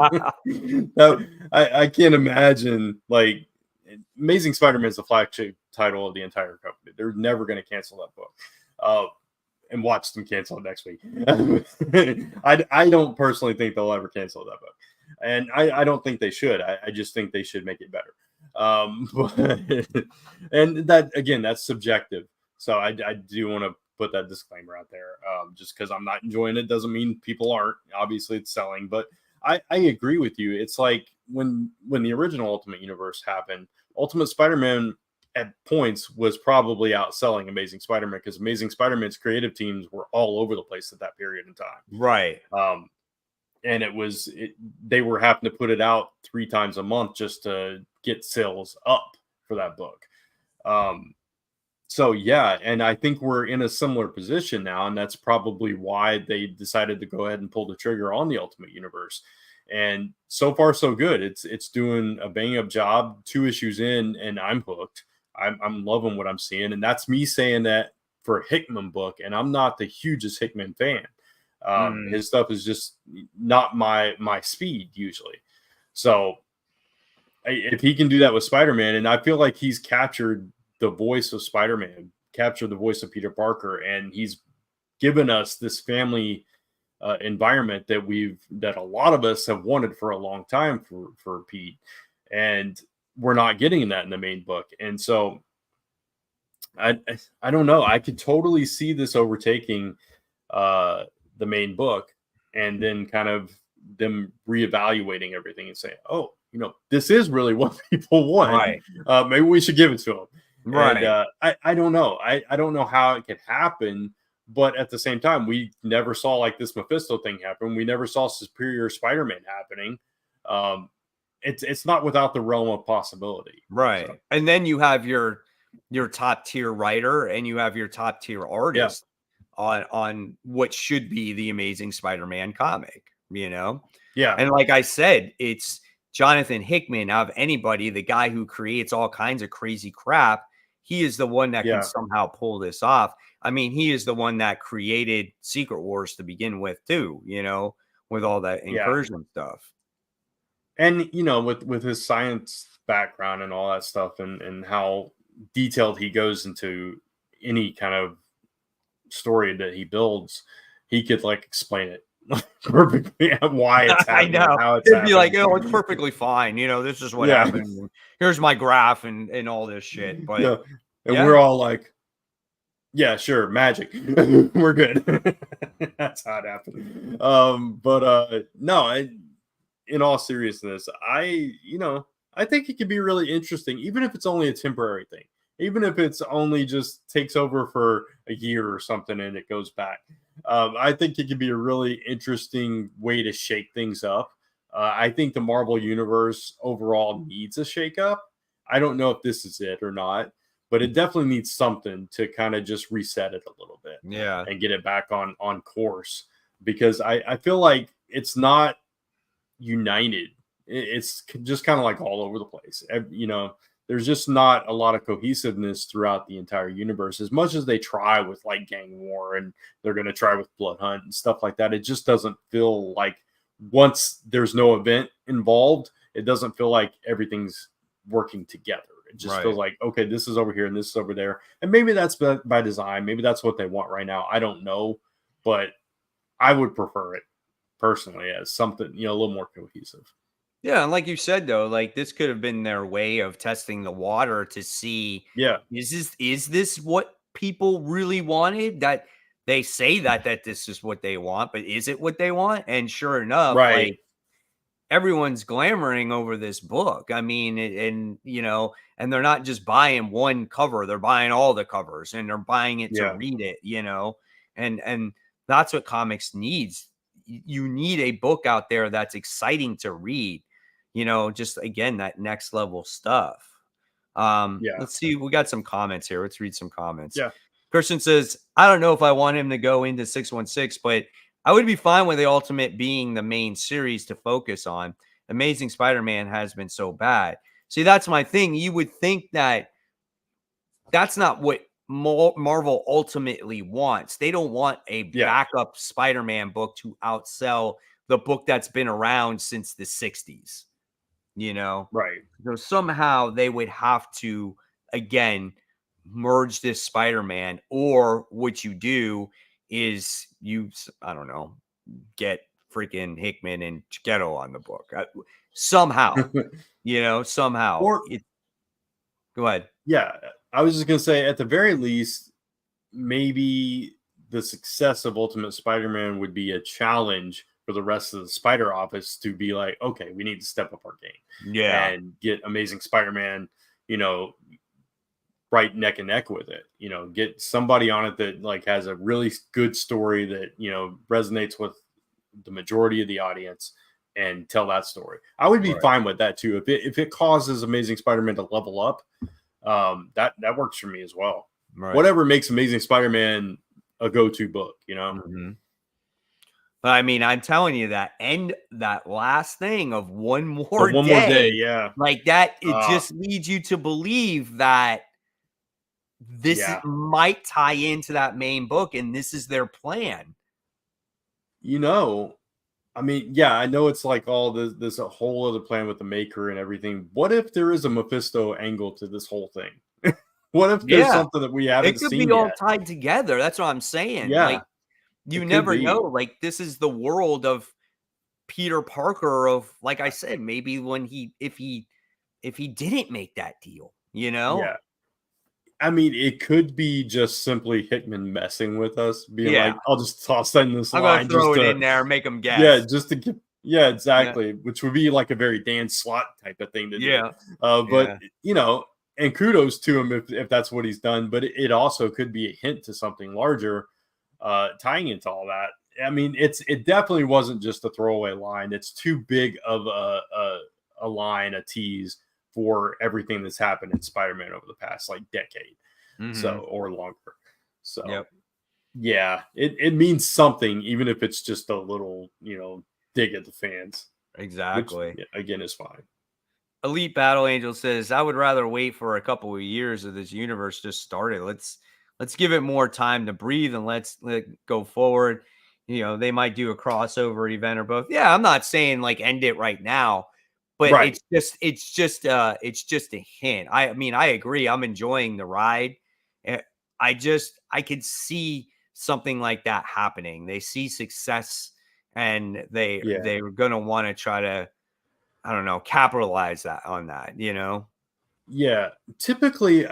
I can't imagine, like, Amazing Spider-Man is the flagship title of the entire company. They're never going to cancel that book. And watch them cancel it next week. I don't personally think they'll ever cancel that book. And I don't think they should. I just think they should make it better. And that, again, that's subjective. So I do want to put that disclaimer out there. Just because I'm not enjoying it doesn't mean people aren't. Obviously, it's selling, but I agree with you. It's like when the original Ultimate Universe happened, Ultimate Spider-Man at points was probably outselling Amazing Spider-Man because Amazing Spider-Man's creative teams were all over the place at that period in time. Right. And they were having to put it out 3 times a month just to get sales up for that book. So yeah, and I think we're in a similar position now, and that's probably why they decided to go ahead and pull the trigger on the Ultimate Universe. And so far, so good. It's doing a bang up job. 2 issues in, and I'm hooked. I'm loving what I'm seeing, and that's me saying that for a Hickman book, and I'm not the hugest Hickman fan. His stuff is just not my speed usually. So if he can do that with Spider-Man, and I feel like he's captured the voice of Spider-Man, captured the voice of Peter Parker, and he's given us this family environment that a lot of us have wanted for a long time for Pete, and we're not getting that in the main book. And so I don't know. I could totally see this overtaking the main book, and then kind of them reevaluating everything and saying, oh, this is really what people want. Right. Maybe we should give it to them. Right. And I don't know. I don't know how it could happen, but at the same time, we never saw like this Mephisto thing happen. We never saw Superior Spider-Man happening. It's not without the realm of possibility. Right. So. And then you have your top tier writer and you have your top tier artist on what should be the Amazing Spider-Man comic, Yeah. And like I said, it's Jonathan Hickman. Out of anybody, the guy who creates all kinds of crazy crap, he is the one that can somehow pull this off. I mean, he is the one that created Secret Wars to begin with too, with all that incursion stuff. And, with his science background and all that stuff, and how detailed he goes into any kind of story that he builds, he could explain it perfectly why it's happening. I know. How it's It'd happening. be like, it's perfectly fine. This is what happened. Here's my graph and all this shit. But we're all like, yeah, sure, magic. We're good. That's how it happened. No, in all seriousness, I think it could be really interesting, even if it's only a temporary thing. Even if it's only just takes over for a year or something and it goes back. I think it could be a really interesting way to shake things up. I think the Marvel Universe overall needs a shakeup. I don't know if this is it or not, but it definitely needs something to kind of just reset it a little bit. Yeah. And get it back on course. Because I feel like it's not united. It's just kind of like all over the place. There's just not a lot of cohesiveness throughout the entire universe. As much as they try with Gang War, and they're going to try with Blood Hunt and stuff like that, it just doesn't feel like, once there's no event involved, it doesn't feel like everything's working together. It just feels like, okay, this is over here and this is over there. And maybe that's by design. Maybe that's what they want right now. I don't know, but I would prefer it personally as something, a little more cohesive. Yeah, and like you said, though, this could have been their way of testing the water to see, is this what people really wanted? That they say that this is what they want, but is it what they want? And sure enough, everyone's glamoring over this book. I mean, and they're not just buying one cover; they're buying all the covers, and they're buying it to read it. And that's what comics needs. You need a book out there that's exciting to read. Just again, that next level stuff. Let's see. We got some comments here. Let's read some comments. Yeah. Christian says, I don't know if I want him to go into 616, but I would be fine with the Ultimate being the main series to focus on. Amazing Spider-Man has been so bad. See, that's my thing. You would think that that's not what Marvel ultimately wants. They don't want a backup Spider-Man book to outsell the book that's been around since the 60s. Right. So somehow they would have to, again, merge this Spider-Man, or what you do is I don't know, get freaking Hickman and Chiquetto on the book. Somehow, somehow. Go ahead. Yeah, I was just going to say, at the very least, maybe the success of Ultimate Spider-Man would be a challenge for the rest of the Spider office to be like, okay, we need to step up our game Yeah. and get Amazing Spider-Man, you know, right neck and neck with it. You know, get somebody on it that like has a really good story that, you know, resonates with the majority of the audience and tell that story. I would be Right. fine with that too. If it causes Amazing Spider-Man to level up, that works for me as well. Right. Whatever makes Amazing Spider-Man a go-to book, you know. Mm-hmm. But I mean, I'm telling you that that last thing of one more day, yeah, like that, it just leads you to believe that this might tie into that main book, and this is their plan. You know, I mean, yeah, I know it's like all this a whole other plan with the Maker and everything. What if there is a Mephisto angle to this whole thing? What if there's something that we haven't It could seen be all yet? tied together. That's what I'm saying. Yeah, Like, you never know. Like, this is the world of Peter Parker of, like I said, maybe when if he didn't make that deal, you know? Yeah. I mean, it could be just simply Hickman messing with us, being like, I'll just toss in this I'm line. gonna throw just it to, in there, make them guess. Yeah, just to get, yeah, exactly. Which would be like a very Dan Slott type of thing to do. But, you know, and kudos to him if that's what he's done. But it also could be a hint to something larger, tying into all that. I mean, it definitely wasn't just a throwaway line. It's too big of a line, a tease for everything that's happened in Spider-Man over the past like decade, so or longer. So yeah, it means something, even if it's just a little, you know, dig at the fans. Exactly. Which, again, is fine. Elite Battle Angel says, I would rather wait for a couple of years of this universe just started. Let's give it more time to breathe and let go forward. You know, they might do a crossover event or both. Yeah, I'm not saying like end it right now, but it's just a hint. I mean, I agree. I'm enjoying the ride. I could see something like that happening. They see success and they're going to want to try to, I don't know, capitalize on that, you know? Yeah. Typically,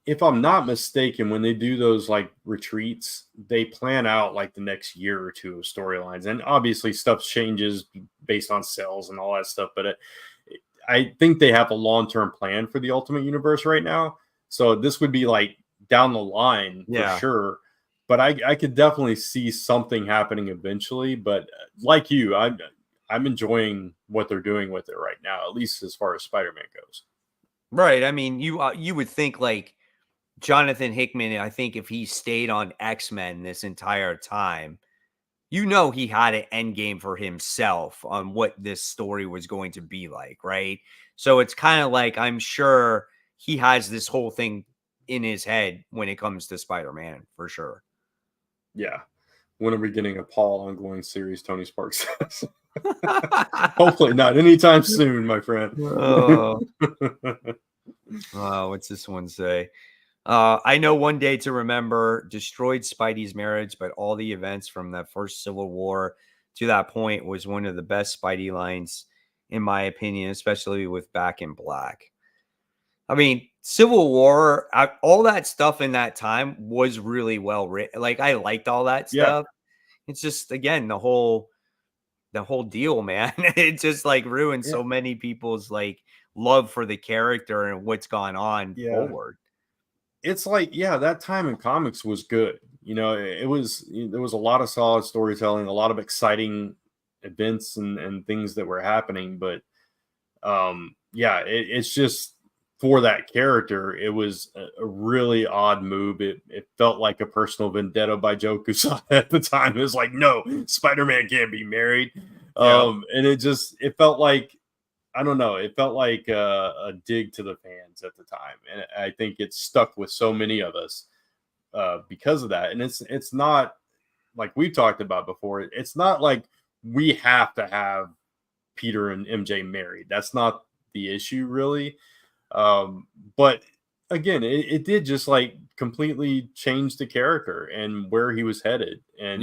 if I'm not mistaken, when they do those like retreats, they plan out like the next year or two of storylines. And obviously stuff changes based on sales and all that stuff. But I think they have a long-term plan for the Ultimate Universe right now. So this would be like down the line for sure. But I could definitely see something happening eventually. But like you, I'm enjoying what they're doing with it right now, at least as far as Spider-Man goes. Right. I mean, you would think like Jonathan Hickman, I think if he stayed on X-Men this entire time, you know, he had an end game for himself on what this story was going to be like, right? So it's kind of like, I'm sure he has this whole thing in his head when it comes to Spider-Man, for sure. Yeah. When are we getting a Paul ongoing series, Tony Sparks says? Hopefully not anytime soon, my friend. What's this one say? I know one day to remember destroyed Spidey's marriage, but all the events from that first Civil War to that point was one of the best Spidey lines, in my opinion, especially with Back in Black. I mean, Civil War, all that stuff in that time was really well written. Like, I liked all that stuff. It's just, again, the whole deal, man. It just like ruined so many people's like love for the character and what's gone on forward. It's like, that time in comics was good. You know, there was a lot of solid storytelling, a lot of exciting events and things that were happening. But it's just for that character, it was a really odd move. It felt like a personal vendetta by Joe Quesada at the time. It was like, no, Spider-Man can't be married. And it felt like, I don't know. It felt like a dig to the fans at the time, and I think it stuck with so many of us because of that. And it's not like we've talked about before. It's not like we have to have Peter and MJ married. That's not the issue, really. But again, it did just like completely change the character and where he was headed. And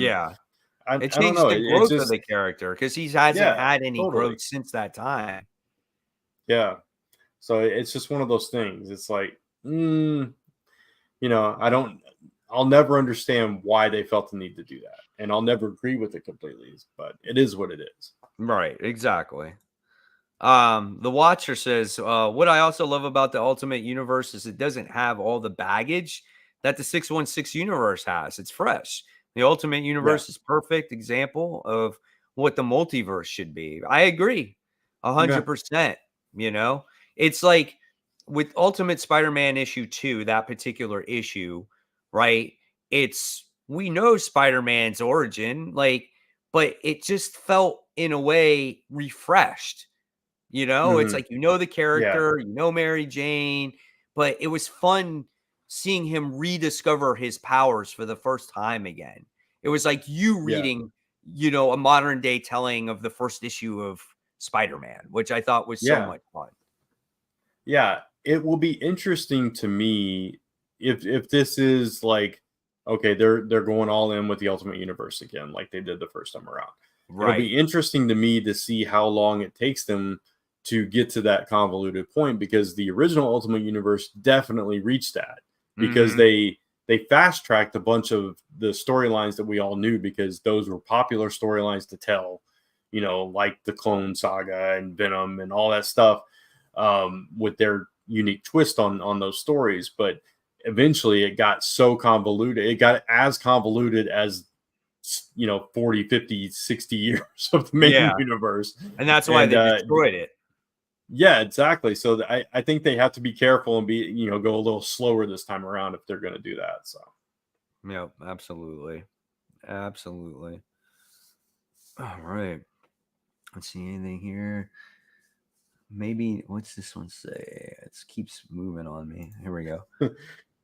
I don't know. The growth of the character because he hasn't had any growth since that time. Yeah. So it's just one of those things. It's like, you know, I'll never understand why they felt the need to do that, and I'll never agree with it completely. But it is what it is. Right, exactly. The Watcher says, what I also love about the Ultimate Universe is it doesn't have all the baggage that the 616 universe has. It's fresh. The Ultimate Universe is perfect example of what the multiverse should be. I agree 100%. You know, it's like with Ultimate Spider-Man issue 2, that particular issue, right? It's we know Spider-Man's origin, like, but it just felt in a way refreshed. You know, it's like, the Yeah, character, Mary Jane, but it was fun seeing him rediscover his powers for the first time again. It was like you yeah, reading, a modern day telling of the first issue of Spider-Man, which I thought was so yeah, much fun. yeah. It will be interesting to me if this is like, okay, they're going all in with the Ultimate Universe again, like they did the first time around. It'll Right. be interesting to me to see how long it takes them to get to that convoluted point, because the original Ultimate Universe definitely reached that, because Mhm. they fast tracked a bunch of the storylines that we all knew, because those were popular storylines to tell, like the Clone Saga and Venom and all that stuff, with their unique twist on those stories. But eventually it got so convoluted, it got as convoluted as 40, 50, 60 years of the main Yeah. universe. And that's why And they destroyed it. yeah, exactly. So I think they have to be careful and go a little slower this time around if they're going to do that. So Yep, absolutely. Absolutely. All right. Let's see anything here. Maybe what's this one say? It keeps moving on me. Here we go.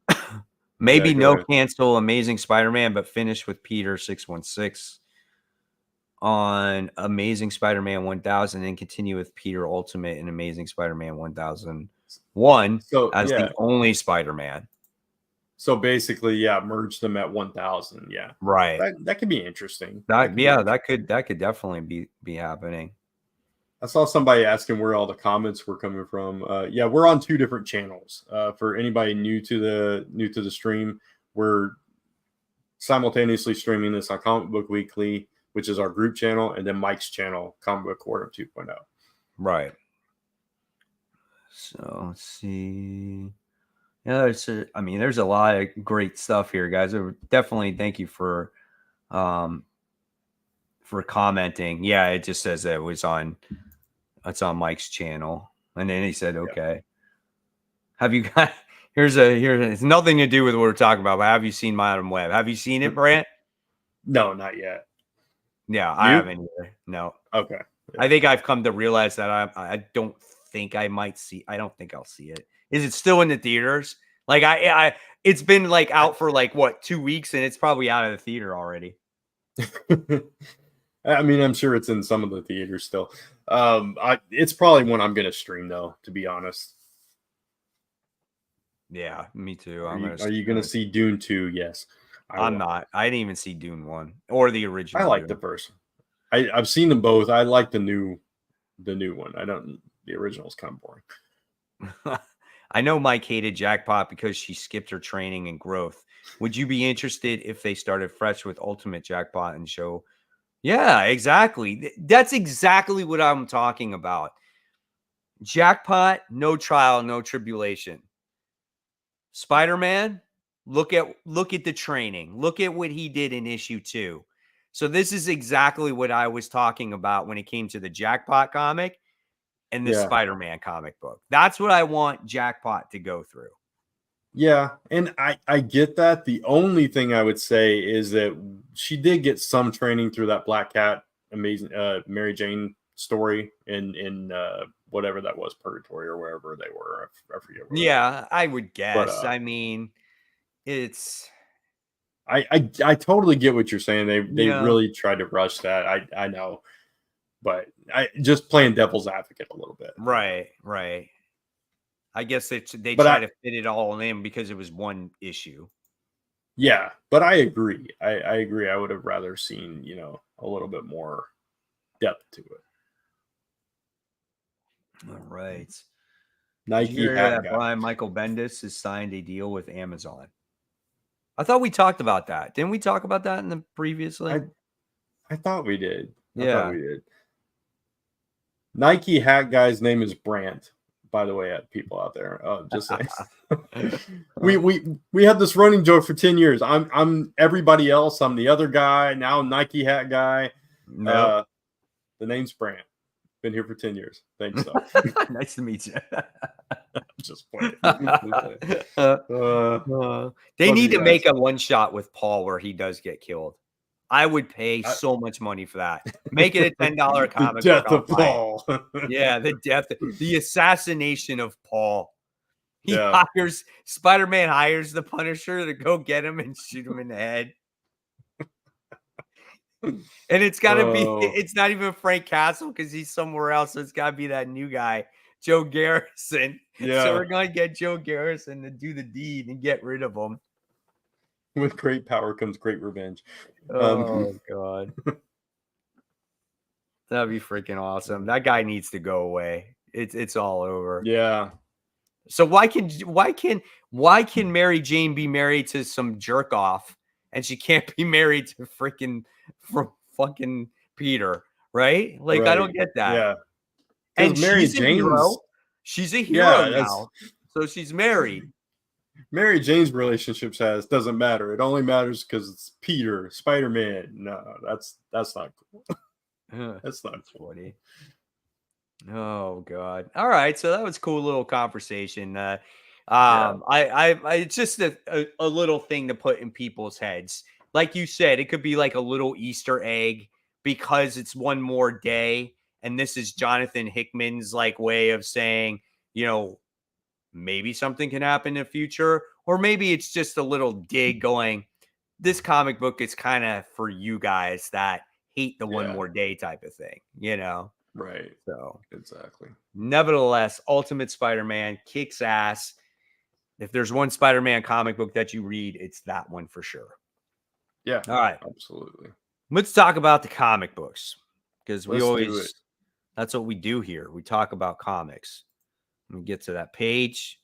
yeah, Maybe go no ahead. cancel Amazing Spider-Man, but finish with Peter 616 on Amazing Spider-Man 1000 and continue with Peter Ultimate and Amazing Spider-Man 1001 So as the yeah, only Spider-Man. so basically, yeah, merge them at 1,000. Yeah, Right. that could be interesting. That That could be yeah, interesting. that could definitely be happening. I saw somebody asking where all the comments were coming from. Yeah, we're on two different channels. For anybody new to the stream, we're simultaneously streaming this on Comic Book Weekly, which is our group channel, and then Mike's channel, Comic Book Quarter 2.0. Right. So let's see. Yeah, there's a lot of great stuff here, guys. Definitely thank you um for commenting. Yeah, it just says that it's on Mike's channel. And then he said, Yeah. okay. Have you got here's it's nothing to do with what we're talking about, but have you seen Madam Web? Have you seen it, Brant? No, not yet. Yeah, I You? haven't either. No. Okay. Yeah. I think I've come to realize that I don't think I don't think I'll see it. Is it still in the theaters? Like it's been like out for like what 2 weeks and it's probably out of the theater already. I mean, I'm sure it's in some of the theaters still. It's probably one I'm gonna stream though, to be honest. Yeah, me too. Are you gonna see Dune 2? Yes, I I'm will. not. I didn't even see Dune 1 or the I original like the Dune. first. I've seen them both. I like the new one. I don't. The original's kind of boring. I know Mike hated Jackpot because she skipped her training and growth. Would you be interested if they started fresh with Ultimate Jackpot and show? Yeah, exactly. That's exactly what I'm talking about. Jackpot, no trial, no tribulation. Spider-Man, look at the training. Look at what he did in issue 2. So this is exactly what I was talking about when it came to the Jackpot comic and the Yeah, Spider-Man comic book. That's what I want Jackpot to go through. yeah, and I get that. The only thing I would say is that she did get some training through that Black Cat amazing Mary Jane story in whatever that was, Purgatory or wherever they were. I forget where that was. Yeah, I would But guess. I mean, it's I totally get what you're saying. They you know, really tried to rush that. I know, but I just playing devil's advocate a little bit. right, right. I guess they But try I to fit it all in because it was one issue. yeah, but I agree. I agree. I would have rather seen, a little bit more depth to it. All right. Did you Nike hear hat that guy. Brian Michael Bendis has signed a deal with Amazon? I thought we talked about that. Didn't we talk about that in the previously? I thought we did. I Yeah. thought we did. Nike hat guy's name is Brandt, by the way, people out there. Just saying. we had this running joke for 10 years. I'm everybody else. I'm the other guy. Now Nike hat guy. No. The name's Brandt. Been here for 10 years. Thanks, so. Nice to meet you. Just playing. They need to make a one shot with Paul where he does get killed. I would pay so much money for that. Make it a $10 comic. The death of Paul. Yeah, the assassination of Paul. Spider-Man hires the Punisher to go get him and shoot him in the head. And it's got to be, it's not even Frank Castle because he's somewhere else. So it's got to be that new guy, Joe Garrison. Yeah. So we're going to get Joe Garrison to do the deed and get rid of him. With great power comes great revenge. Oh, God. That'd be freaking awesome. That guy needs to go away. It's all over. Yeah. So why can Mary Jane be married to some jerk off and she can't be married to fucking Peter, right? Like, I don't get that. Yeah. And Mary Jane's she's a hero now. So she's married. Mary Jane's relationship doesn't matter. It only matters because it's Peter, Spider-Man. No, that's not cool. That's not funny. Oh God! All right, so that was a cool little conversation. It's just a little thing to put in people's heads. Like you said, it could be like a little Easter egg because it's one more day, and this is Jonathan Hickman's like way of saying, maybe something can happen in the future, or maybe it's just a little dig going, this comic book is kind of for you guys that hate the one more day type of thing, Right. So exactly. Nevertheless, Ultimate Spider-Man kicks ass. If there's one Spider-Man comic book that you read, it's that one for sure. Yeah. All right. Absolutely. Let's talk about the comic books because that's what we do here. We talk about comics. Let me get to that page.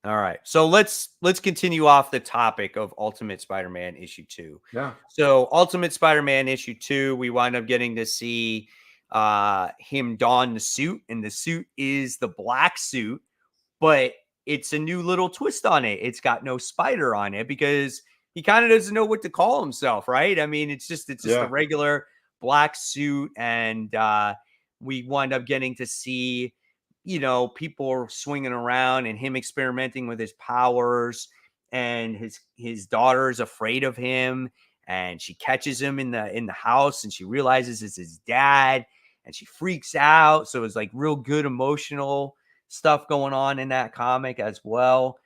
All right. So let's continue off the topic of Ultimate Spider-Man issue 2. Yeah. So Ultimate Spider-Man issue 2, we wind up getting to see him don the suit, and the suit is the black suit, but it's a new little twist on it. It's got no spider on it because he kind of doesn't know what to call himself, right? I mean, it's just a regular black suit, and we wind up getting to see people swinging around and him experimenting with his powers, and his daughter's afraid of him, and she catches him in the house, and she realizes it's his dad, and she freaks out. So it's like real good emotional stuff going on in that comic as well.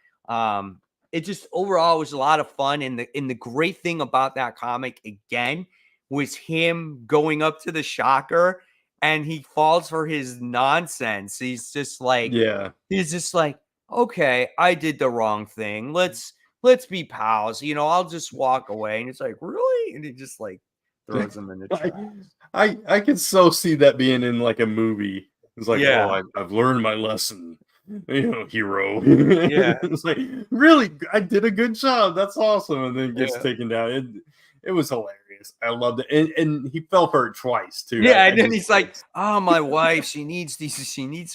It just overall was a lot of fun, and the great thing about that comic again was him going up to the Shocker. And he falls for his nonsense. He's just like, okay, I did the wrong thing. Let's be pals. I'll just walk away. And it's like, really? And he just like throws him in the trash. I could so see that being in like a movie. It's like, I've learned my lesson, hero. Yeah. It's like, really, I did a good job. That's awesome. And then gets taken down. It was hilarious. I loved it. And he fell for it twice too. Yeah. And then he's like, oh, my wife, she needs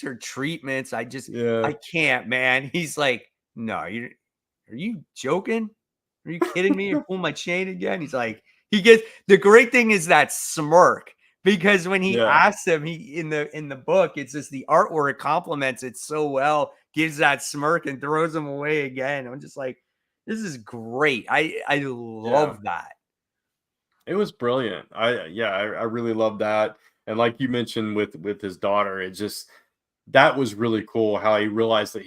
her treatments. I can't, man. He's like, no, are you joking? Are you kidding me? You're pulling my chain again. He's like, the great thing is that smirk, because when he asks him, in the book, it's just the artwork complements it so well, gives that smirk and throws him away again. I'm just like, this is great. I love that. It was brilliant. I really love that. And like you mentioned with his daughter, that was really cool how he realized that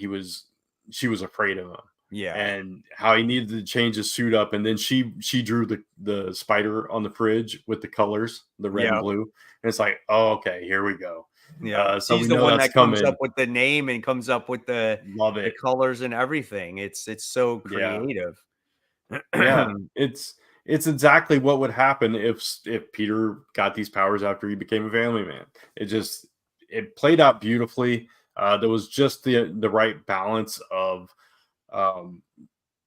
she was afraid of him. Yeah. And how he needed to change his suit up. And then she drew the spider on the fridge with the colors, the red and blue. And it's like, oh, okay, here we go. Yeah. So he's the one that comes up with the name and comes up with the colors and everything. It's so creative. Yeah. It's exactly what would happen if Peter got these powers after he became a family man. It played out beautifully. There was just the right balance of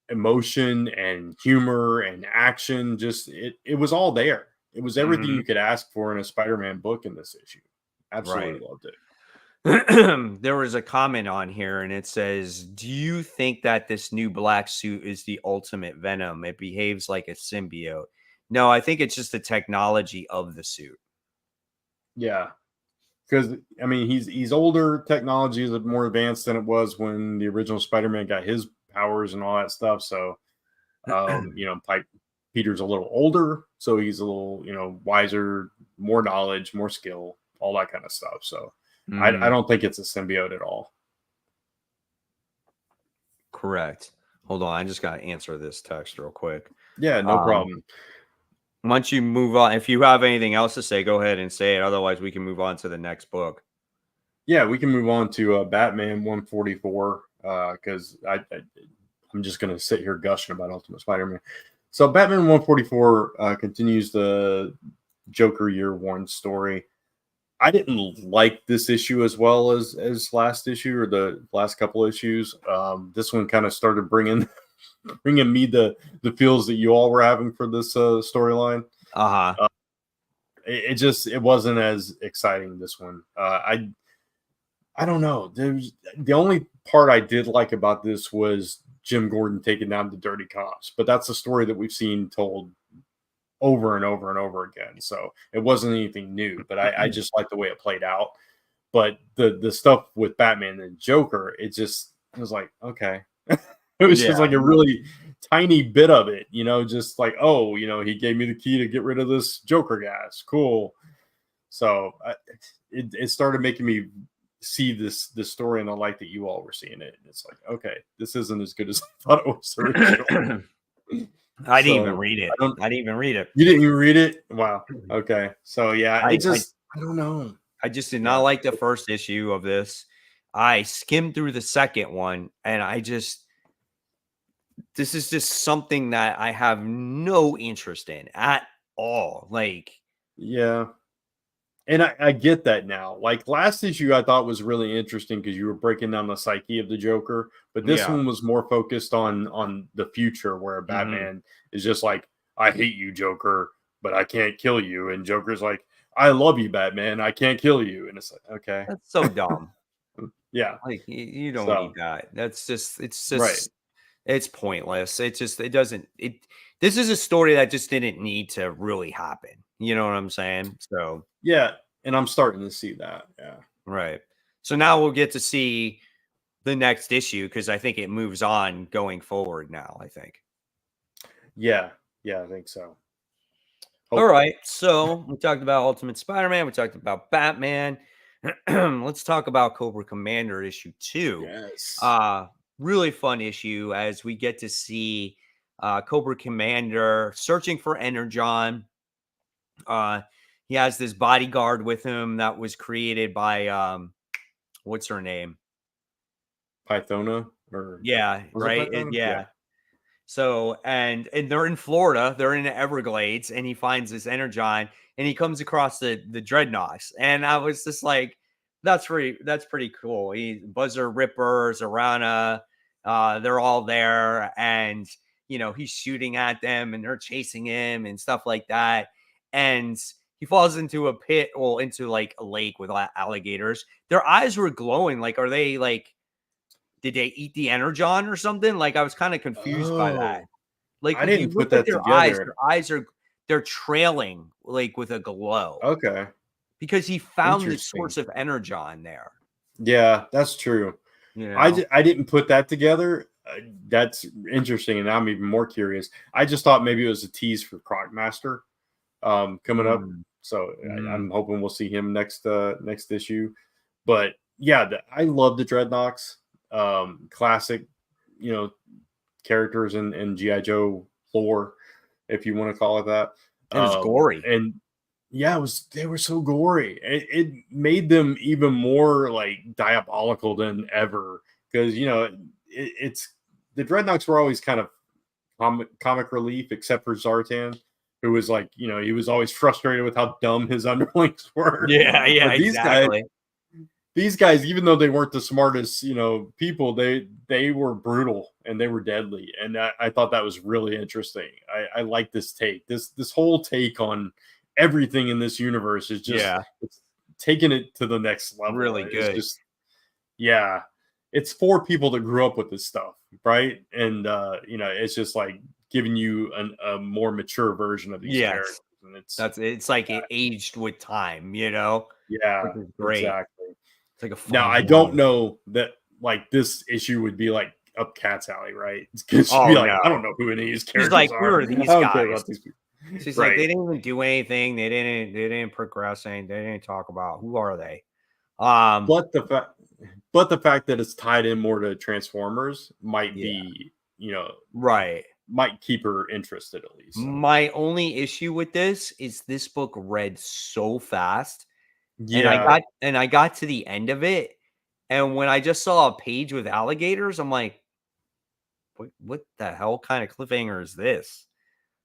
emotion and humor and action. Just it was all there. It was everything you could ask for in a Spider-Man book in this issue. Absolutely loved it. There was a comment on here and it says, do you think that this new black suit is the ultimate Venom? It behaves like a symbiote. No, I think it's just the technology of the suit. Yeah. Because I mean he's older, technology is more advanced than it was when the original Spider-Man got his powers and all that stuff. So Peter's a little older, so he's a little, wiser, more knowledge, more skill, all that kind of stuff. So I don't think it's a symbiote at all. Correct. Hold on. I just got to answer this text real quick. Yeah, no problem. Once you move on, if you have anything else to say, go ahead and say it. Otherwise, we can move on to the next book. Yeah, we can move on to Batman 144 because I'm just going to sit here gushing about Ultimate Spider-Man. So Batman 144 continues the Joker Year One story. I didn't like this issue as well as last issue or the last couple issues. This one kind of started bringing me the feels that you all were having for this storyline. It wasn't as exciting, this one. I don't know. The only part I did like about this was Jim Gordon taking down the dirty cops, but that's a story that we've seen told over and over and over again. So it wasn't anything new, but I just like the way it played out. But the stuff with Batman and Joker, it was like, okay. It was just like a really tiny bit of it, just like, oh, he gave me the key to get rid of this Joker gas. Cool. So it started making me see this story in the light that you all were seeing it. And it's like, okay, this isn't as good as I thought it was originally. I didn't even read it. I didn't even read it. You didn't even read it? Wow. Okay. So yeah, I don't know. I just did not like the first issue of this. I skimmed through the second one and this is just something that I have no interest in at all. Like, yeah. And I get that now. Like last issue, I thought was really interesting because you were breaking down the psyche of the Joker, but this one was more focused on the future, where Batman is just like, "I hate you, Joker, but I can't kill you," and Joker's like, "I love you, Batman, I can't kill you," and it's like, okay, that's so dumb. Yeah, like you don't need that. It's just right. It's pointless. This is a story that just didn't need to really happen. You know what I'm saying? So yeah, and I'm starting to see that. Yeah. Right. So now we'll get to see the next issue because I think it moves on going forward now, I think. Yeah. Yeah, I think so. Hopefully. All right. So we talked about Ultimate Spider-Man. We talked about Batman. Let's talk about Cobra Commander issue 2. Yes. Really fun issue as we get to see Cobra Commander searching for Energon. He has this bodyguard with him that was created by what's her name? Pythona, or right? Yeah. So and they're in Florida, they're in the Everglades, and he finds this Energon and he comes across the Dreadnoks. And I was just like, that's pretty cool. Buzzer Rippers, Arana, they're all there, and he's shooting at them and they're chasing him and stuff like that. And he falls into a pit, into like a lake with alligators. Their eyes were glowing. Like, are they like, did they eat the Energon or something? Like, I was kind of confused by that. Like, I didn't put that together. Their eyes they're trailing like with a glow. Okay. Because he found the source of Energon there. Yeah, that's true. I didn't put that together. That's interesting, and I'm even more curious. I just thought maybe it was a tease for Crocmaster coming up. So I'm hoping we'll see him next issue. But yeah, I love the Dreadnoks. Classic, characters in G.I. Joe lore, if you want to call it that. It was gory. And yeah, they were so gory. It made them even more like diabolical than ever. Because, it's the Dreadnoks were always kind of comic relief, except for Zartan, who was like, he was always frustrated with how dumb his underlings were. Yeah, exactly. These guys, even though they weren't the smartest, people, they were brutal and they were deadly. And I thought that was really interesting. I like this take. This whole take on everything in this universe is just it's taking it to the next level. Really good. It's just it's for people that grew up with this stuff, right? And it's just like giving you a more mature version of these characters. And it's like it aged with time, Yeah, which is great. Exactly. It's like a now I don't know that like this issue would be like up Cat's alley, right? Because she'd be like, I don't know who any of these characters like, are. Who are these guys? She's right. like, they didn't even do anything. They didn't progress anything. They didn't talk about who are they. But the fact that it's tied in more to Transformers might be, right. Might keep her interested at least. So. My only issue with this is this book read so fast. Yeah. And I got to the end of it. And when I just saw a page with alligators, I'm like, what the hell kind of cliffhanger is this?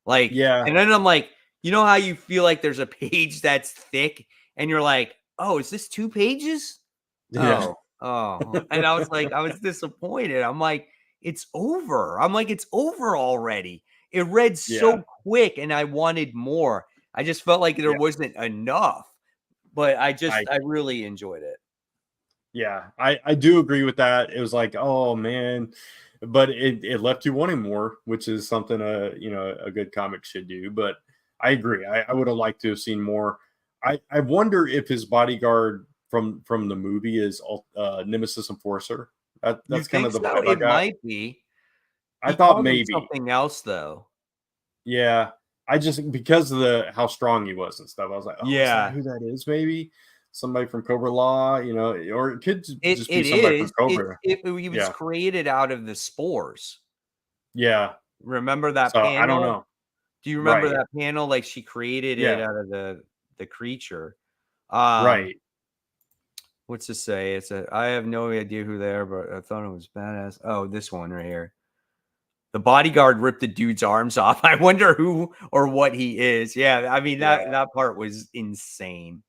Like, and then I'm like, you know how you feel like there's a page that's thick and you're like, oh, is this 2 pages? Yeah. Oh. And I was like, I was disappointed. I'm like, it's over. I'm like, it's over already. It read so quick and I wanted more. I just felt like there wasn't enough, but I really enjoyed it. Yeah, I do agree with that. It was like, oh man, but it left you wanting more, which is something a good comic should do. But I agree. I would have liked to have seen more. I wonder if his bodyguard from the movie is Nemesis Enforcer. That's kind of the vibe I got. Might be. I thought maybe something else though. Yeah, I just because of how strong he was and stuff. I was like, oh, is that who that is? Maybe somebody from Cobra Law, or it could just be somebody from Cobra. He was created out of the spores. Yeah, remember that panel? I don't know. Do you remember that panel? Like she created it out of the creature. Right. What's to say? I have no idea who they are, but I thought it was badass. Oh, this one right here. The bodyguard ripped the dude's arms off. I wonder who or what he is. Yeah, I mean that part was insane.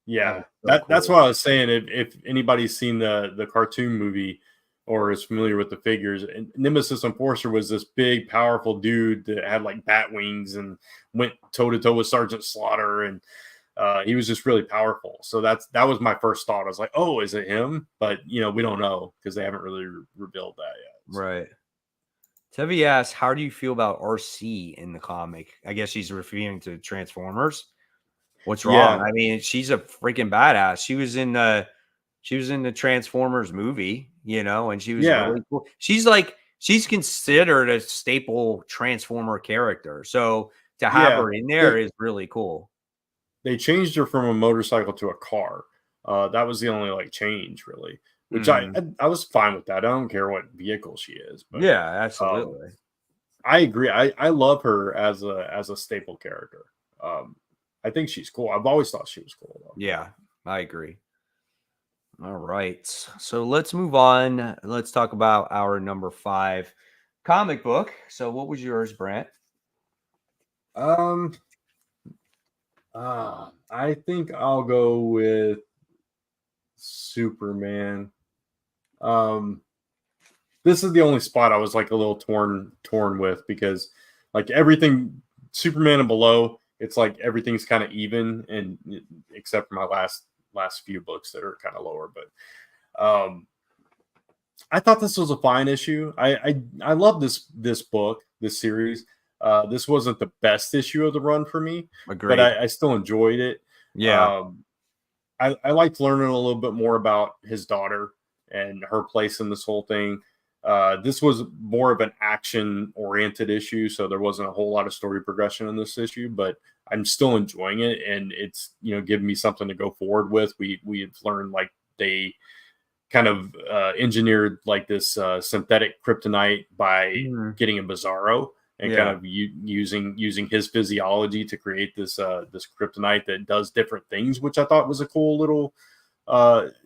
Yeah, that's what I was saying. If anybody's seen the cartoon movie or is familiar with the figures, Nemesis Enforcer was this big, powerful dude that had like bat wings and went toe to toe with Sergeant Slaughter, and he was just really powerful. So that was my first thought. I was like, oh, is it him? But we don't know because they haven't really revealed that yet. So. Right. Tevi asks, how do you feel about RC in the comic? I guess she's referring to Transformers. What's wrong? Yeah. I mean, she's a freaking badass. She was in the Transformers movie, and she was really cool. She's considered a staple Transformer character. So to have her in there is really cool. They changed her from a motorcycle to a car. That was the only change really, which I was fine with that. I don't care what vehicle she is. But, yeah, absolutely. I agree. I love her as a staple character. I think she's cool. I've always thought she was cool, though. Yeah, I agree. All right. So let's move on. Let's talk about our number 5 comic book. So what was yours, Brant? I think I'll go with Superman. This is the only spot I was a little torn with because everything Superman and below, it's everything's kind of even, and except for my last few books that are kind of lower. But I thought this was a fine issue. I love this book, this series. This wasn't the best issue of the run for me, but I still enjoyed it. Yeah. I liked learning a little bit more about his daughter and her place in this whole thing. This was more of an action-oriented issue, so there wasn't a whole lot of story progression in this issue, but I'm still enjoying it, and it's giving me something to go forward with. We've learned they kind of engineered this synthetic kryptonite by getting a Bizarro and kind of using his physiology to create this kryptonite that does different things, which I thought was a cool little.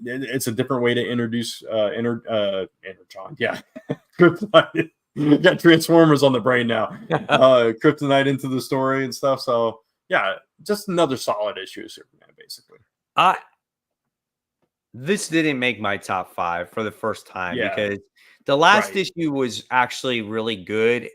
It's a different way to introduce Energon. Yeah, kryptonite. Got Transformers on the brain now. Kryptonite into the story and stuff. So yeah, just another solid issue of Superman, basically. This didn't make my top 5 for the first time because The last Right. issue was actually really good.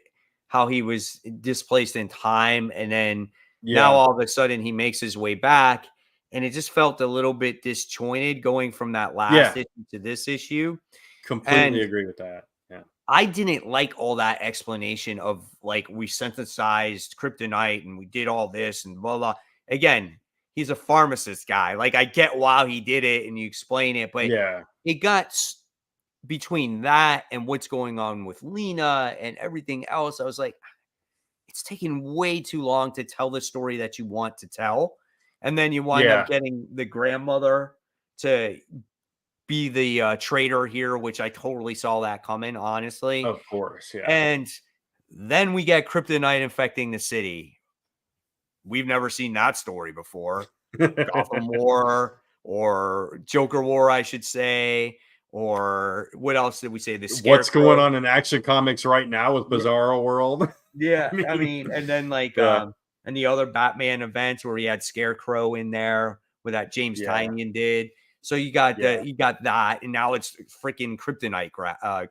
How he was displaced in time, and then now Yeah. all of a sudden he makes his way back, and it just felt a little bit disjointed going from that last Yeah. issue to this issue. Completely And agree with that. Yeah. I didn't like all that explanation of like we synthesized kryptonite and we did all this and blah blah. Again, he's a pharmacist guy. Like I get why he did it and you explain it, but Yeah. it got between that and what's going on with Lena and everything else. I was like, it's taking way too long to tell the story that you want to tell. And then you wind up Yeah. getting the grandmother to be the traitor here, which I totally saw that coming, honestly. Of course. Yeah. And then we get kryptonite infecting the city. We've never seen that story before. Gotham War or Joker War, I should say. Or what else did we say? The What's going Scarecrow. on in Action Comics right now with Yeah. Bizarro World? Yeah. I mean, and then like yeah. and the other Batman events where he had Scarecrow in there, where that James Yeah. Tynion did. So you got Yeah. you got that, and now it's freaking kryptonite grass, Yeah.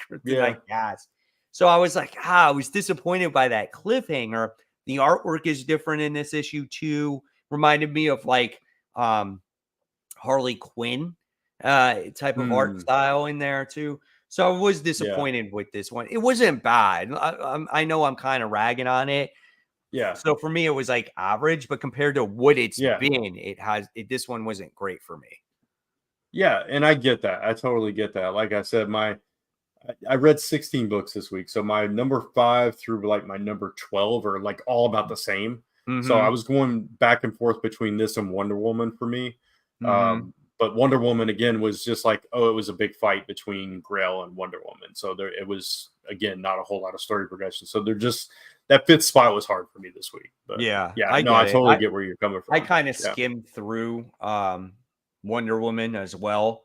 kryptonite gas. So I was like, I was disappointed by that cliffhanger. The artwork is different in this issue too. Reminded me of like Harley Quinn type of art Hmm. style in there too. So I was Yeah. disappointed with this one. It wasn't bad. I know I'm kind of ragging on it. Yeah. So for me, it was like average, but compared to what it's Yeah. been, this one wasn't great for me. Yeah. And I get that. I totally get that. Like I said, I read 16 books this week. So my number 5 through like my number 12 are like all about the same. So I Mm-hmm. was going back and forth between this and Wonder Woman for me. Mm-hmm. But Wonder Woman again was just like, oh, it was a big fight between Grail and Wonder Woman. So there, it was again not a whole lot of story progression. So they're just that fifth spot was hard for me this week. But Yeah, yeah, I no, I get it. totally get where you're coming I from. kind of Yeah, skimmed through Wonder Woman as well,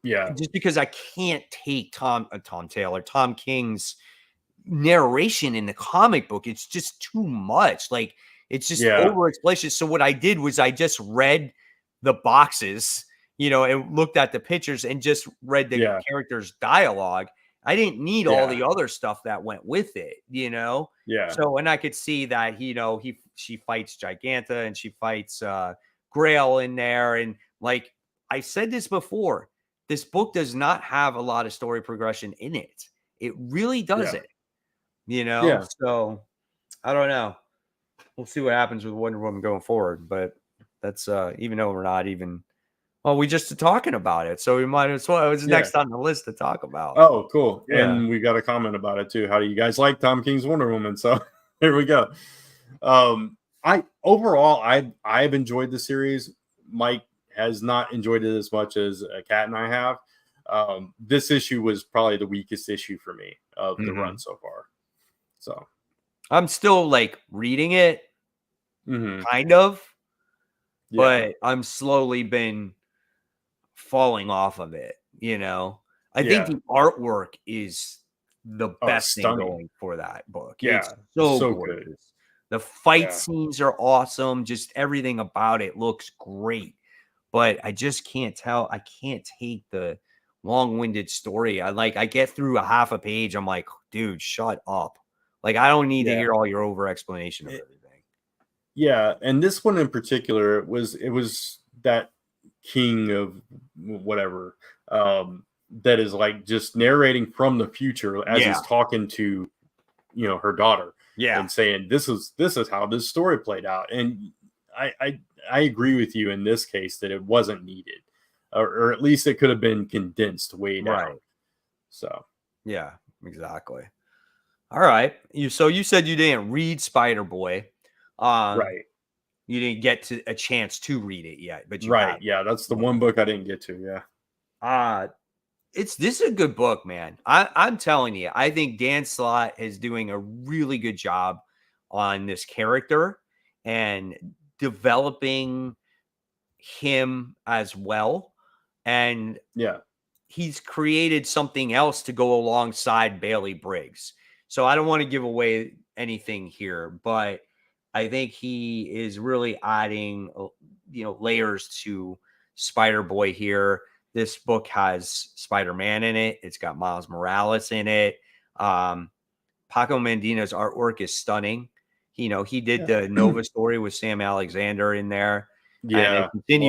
yeah, just because I can't take Tom King's narration in the comic book. It's just too much. Like it's just yeah, over explanation. So what I did was I just read the boxes, and looked at the pictures and just read the yeah, characters' dialogue. I didn't need all yeah, the other stuff that went with it. yeah, So and I could see that she fights Giganta and she fights Grail in there. And like I said this before, this book does not have a lot of story progression in it. It really yeah, doesn't. yeah, So I don't know. We'll see what happens with Wonder Woman going forward. But that's even though we're not even we just talking about it, so we might as well. It was yeah. next on the list to talk about. Oh, cool. Yeah. And we got a comment about it too. How do you guys like Tom King's Wonder Woman? So here we go. I overall I've enjoyed the series. Mike has not enjoyed it as much as Kat and I have. This issue was probably the weakest issue for me of the run so far. So I'm still like reading it, mhm. kind of, Yeah. but I'm slowly been falling off of it. I think Yeah. the artwork is the Oh, best thing stunning. going for that book. It's Yeah. so So good. gorgeous. The fight Yeah. scenes are awesome. Just everything about it looks great. But I just can't tell. I can't take the long-winded story. I get through a half a page. I'm like, dude, shut up. Like, I don't need to Yeah. hear all your over explanation of everything. Yeah, and this one in particular it was that king of whatever that is like just narrating from the future as Yeah. he's talking to her daughter Yeah. and saying this is how this story played out. And I agree with you in this case that it wasn't needed, or at least it could have been condensed way down. Right. So Yeah, exactly. All right. So you said you didn't read Spider-Boy. right, You didn't get to a chance to read it yet, but you right, have. yeah, that's the one book I didn't get to. Yeah, This is a good book, man. I'm telling you, I think Dan Slott is doing a really good job on this character and developing him as well. And yeah, he's created something else to go alongside Bailey Briggs. So I don't want to give away anything here, but I think he is really adding, layers to Spider-Boy here. this book has Spider-Man in it. It's got Miles Morales in it. Paco Mandina's artwork is stunning. You know, he did the Nova story with Sam Alexander in there. Yeah, and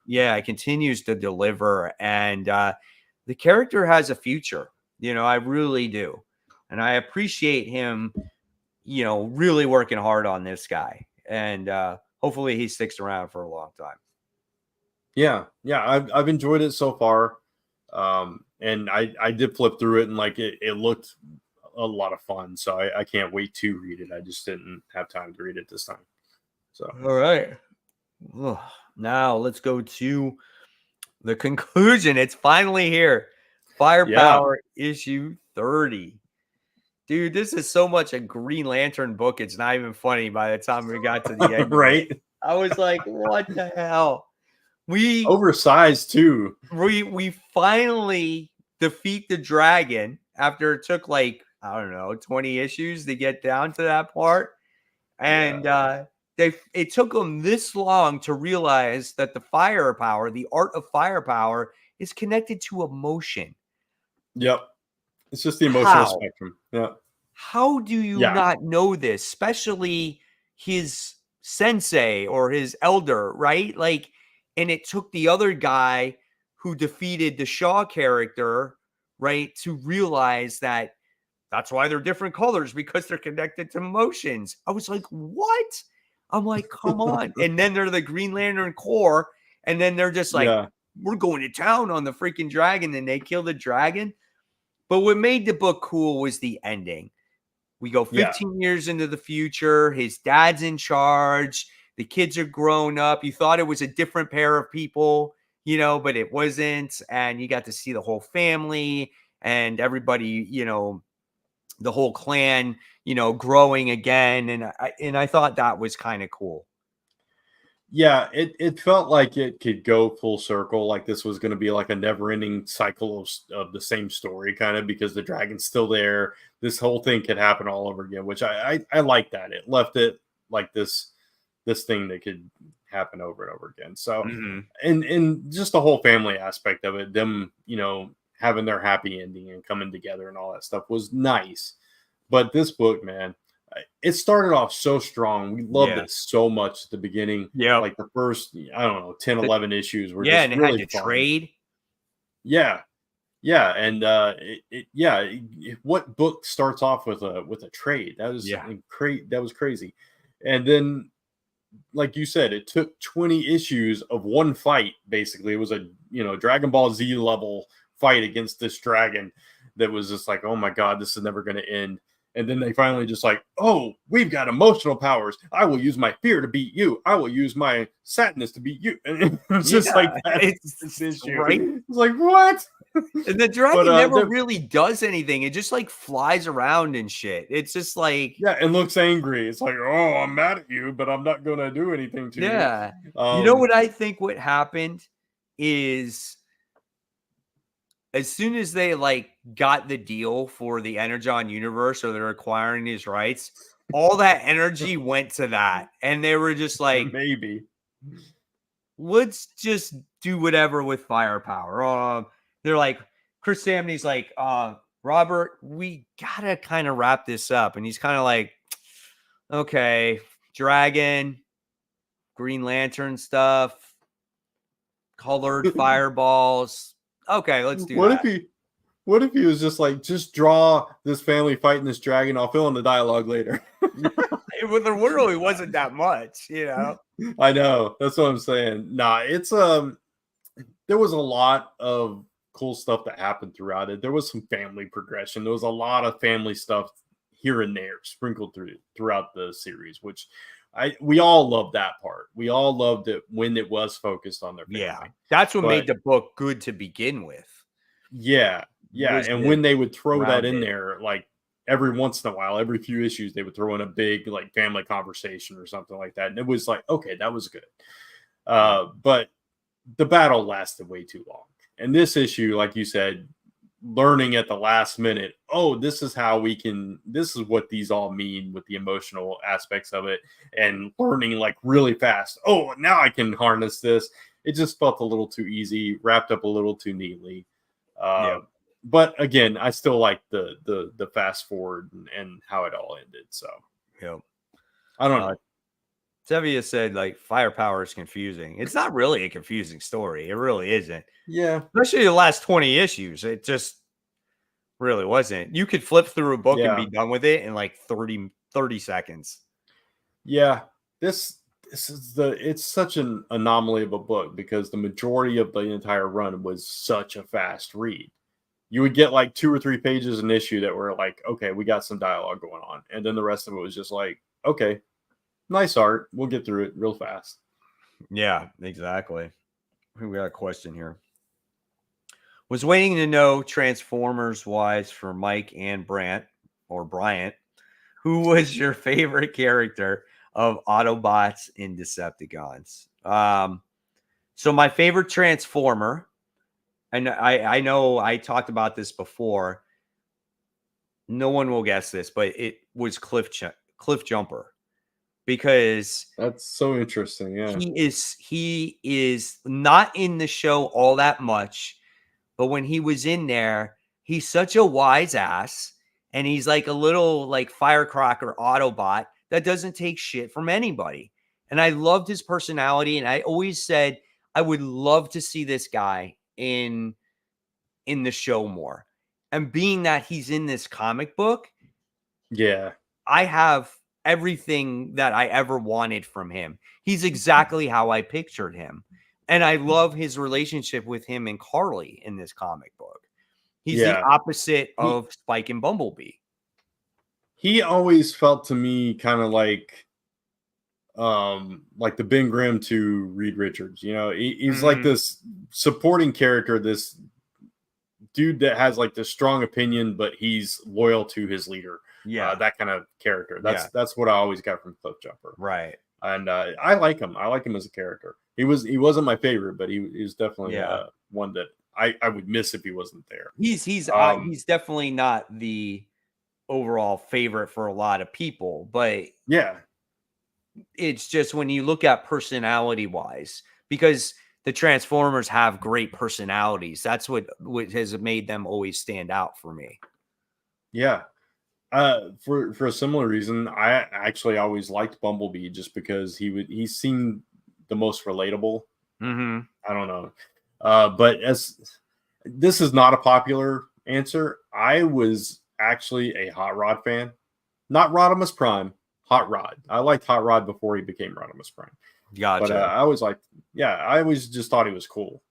it continues to deliver. And the character has a future. You know, I really do. And I appreciate him, you know, really working hard on this guy. And hopefully he sticks around for a long time. Yeah, I've enjoyed it so far. And I did flip through it, and like it looked a lot of fun. So I can't wait to read it. I just didn't have time to read it this time. So all right. Now let's go to the conclusion. It's finally here. Firepower issue 30. Dude, this is so much a Green Lantern book. It's not even funny by the time we got to the end. Right. I was like, what the hell? We oversized too. We finally defeat the dragon after it took like, I don't know, 20 issues to get down to that part. And it took them this long to realize that the firepower, the art of firepower, is connected to emotion. Yep. It's just the emotional spectrum. Yeah. How do you not know this? Especially his sensei or his elder, right? Like, and it took the other guy who defeated the Shaw character, right, to realize that that's why they're different colors, because they're connected to emotions. I was like, what? I'm like, come on. And then they're the Green Lantern Corps. And then they're just like, we're going to town on the freaking dragon. And they kill the dragon. But what made the book cool was the ending. We go 15 years into the future. His dad's in charge. The kids are grown up. You thought it was a different pair of people, you know, but it wasn't. And you got to see the whole family and everybody, you know, the whole clan, you know, growing again. And I thought that was kind of cool. Yeah, it felt like it could go full circle. Like this was going to be like a never-ending cycle of the same story, kind of, because the dragon's still there. This whole thing could happen all over again, which I like that. It left it like this thing that could happen over and over again. So, and just the whole family aspect of it, them, you know, having their happy ending and coming together and all that stuff was nice. But this book, man, it started off so strong. We loved it so much at the beginning. Yeah. Like the first, I don't know, 10, 11 issues were just and it really had to fun. Trade. Yeah. Yeah. And what book starts off with a trade? That was that was crazy. And then, like you said, it took 20 issues of one fight. Basically, it was a, you know, Dragon Ball Z level fight against this dragon that was just like, oh my God, this is never going to end. And then they finally just like, oh, we've got emotional powers. I will use my fear to beat you. I will use my sadness to beat you. And it's just like that. It's this issue. Right? It's like, what? And the dragon never really does anything. It just like flies around and shit. It's just like, and looks angry. It's like, oh, I'm mad at you, but I'm not going to do anything to you. You know what I think what happened is, as soon as they like got the deal for the Energon universe, or they're acquiring these rights, all that energy went to that. And they were just like, maybe let's just do whatever with firepower. They're like, Chris Samney's like, Robert, we gotta kind of wrap this up. And he's kind of like, okay, dragon, Green Lantern stuff, colored fireballs. Okay, let's do that. What if he was just like, just draw this family fighting this dragon? I'll fill in the dialogue later. Well, there really wasn't that much, you know. I know. That's what I'm saying. Nah, it's there was a lot of cool stuff that happened throughout it. There was some family progression. There was a lot of family stuff here and there sprinkled throughout the series, which we all loved that part. We all loved it when it was focused on their family. Yeah, that's what made the book good to begin with. Yeah. And when they would throw that in there, like every once in a while, every few issues, they would throw in a big like family conversation or something like that. And it was like, okay, that was good. But the battle lasted way too long. And this issue, like you said, learning at the last minute, oh, this is what these all mean with the emotional aspects of it, and learning like really fast. Oh, now I can harness this. it just felt a little too easy, wrapped up a little too neatly. Yeah. But again, I still like the fast forward and how it all ended. So Yeah. I don't know. Sevilla said like firepower is confusing. It's not really a confusing story. It really isn't. Yeah. Especially the last 20 issues. It just really wasn't. You could flip through a book and be done with it in like 30 seconds. Yeah. This is it's such an anomaly of a book because the majority of the entire run was such a fast read. You would get like 2 or 3 pages an issue that were like, okay, we got some dialogue going on. And then the rest of it was just like, okay, nice art. We'll get through it real fast. Yeah, exactly. We got a question here. Was waiting to know Transformers wise for Mike and Bryant, who was your favorite character of Autobots and Decepticons? So my favorite Transformer, and I know I talked about this before. No one will guess this, but it was Cliff Jumper, because That's so interesting. Yeah. he is not in the show all that much, but when he was in there, he's such a wise ass, and he's like a little like firecracker Autobot that doesn't take shit from anybody. And I loved his personality, and I always said I would love to see this guy in the show more. And being that he's in this comic book, Yeah. I have everything that I ever wanted from him. He's exactly how I pictured him. And I love his relationship with him and Carly in this comic book. He's the opposite of Spike and Bumblebee. He always felt to me kind of like the Ben Grimm to Reed Richards. You know, he's like this supporting character, this dude that has like this strong opinion, but he's loyal to his leader. Yeah, that kind of character. That's what I always got from Cliff Jumper. Right. And I like him. I like him as a character. He wasn't my favorite, but he was definitely one that I would miss if he wasn't there. He's definitely not the overall favorite for a lot of people, but yeah, it's just when you look at personality wise, because the Transformers have great personalities. That's what has made them always stand out for me. Yeah. For a similar reason, I actually always liked Bumblebee just because he seemed the most relatable. I don't know. But as this is not a popular answer, I was actually a Hot Rod fan. Not Rodimus Prime, Hot Rod. I liked Hot Rod before he became Rodimus Prime. Gotcha. But I always I always just thought he was cool.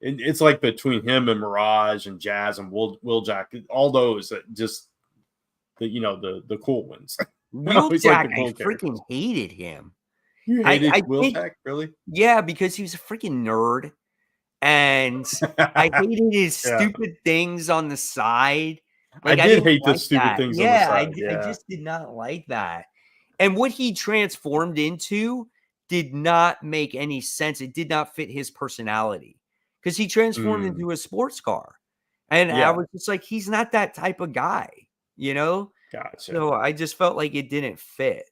It's like between him and Mirage and Jazz and Wheeljack, all those that just the cool ones. Wheeljack, I freaking hated him. You hated Wheeljack, really? Yeah, because he was a freaking nerd, and I hated his stupid things on the side. Like, I did hate the stupid things on the side. I just did not like that. And what he transformed into did not make any sense. It did not fit his personality because he transformed into a sports car. And I was just like, he's not that type of guy, you know? Gotcha. So I just felt like it didn't fit.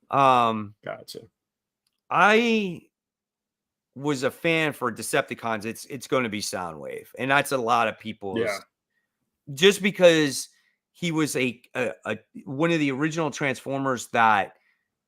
Gotcha. I was a fan for Decepticons. It's going to be Soundwave. And that's a lot of people's. Yeah. Just because he was a one of the original Transformers that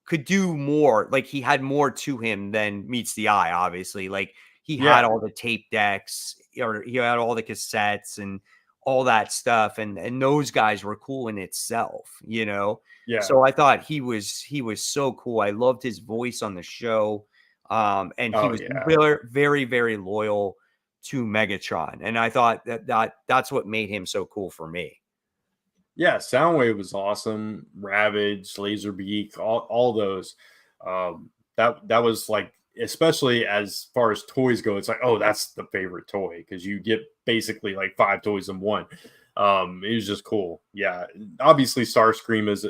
could do more, like he had more to him than meets the eye, obviously. Like he had all the tape decks, or he had all the cassettes and all that stuff, and those guys were cool in itself, you know? Yeah. So I thought he was so cool. I loved his voice on the show. And he was very, very, very loyal to Megatron, and I thought that's what made him so cool for me. Yeah, Soundwave was awesome. Ravage, Laserbeak, all those. That was like, especially as far as toys go, it's like, oh, that's the favorite toy because you get basically like 5 toys in one. It was just cool. Yeah, obviously Starscream is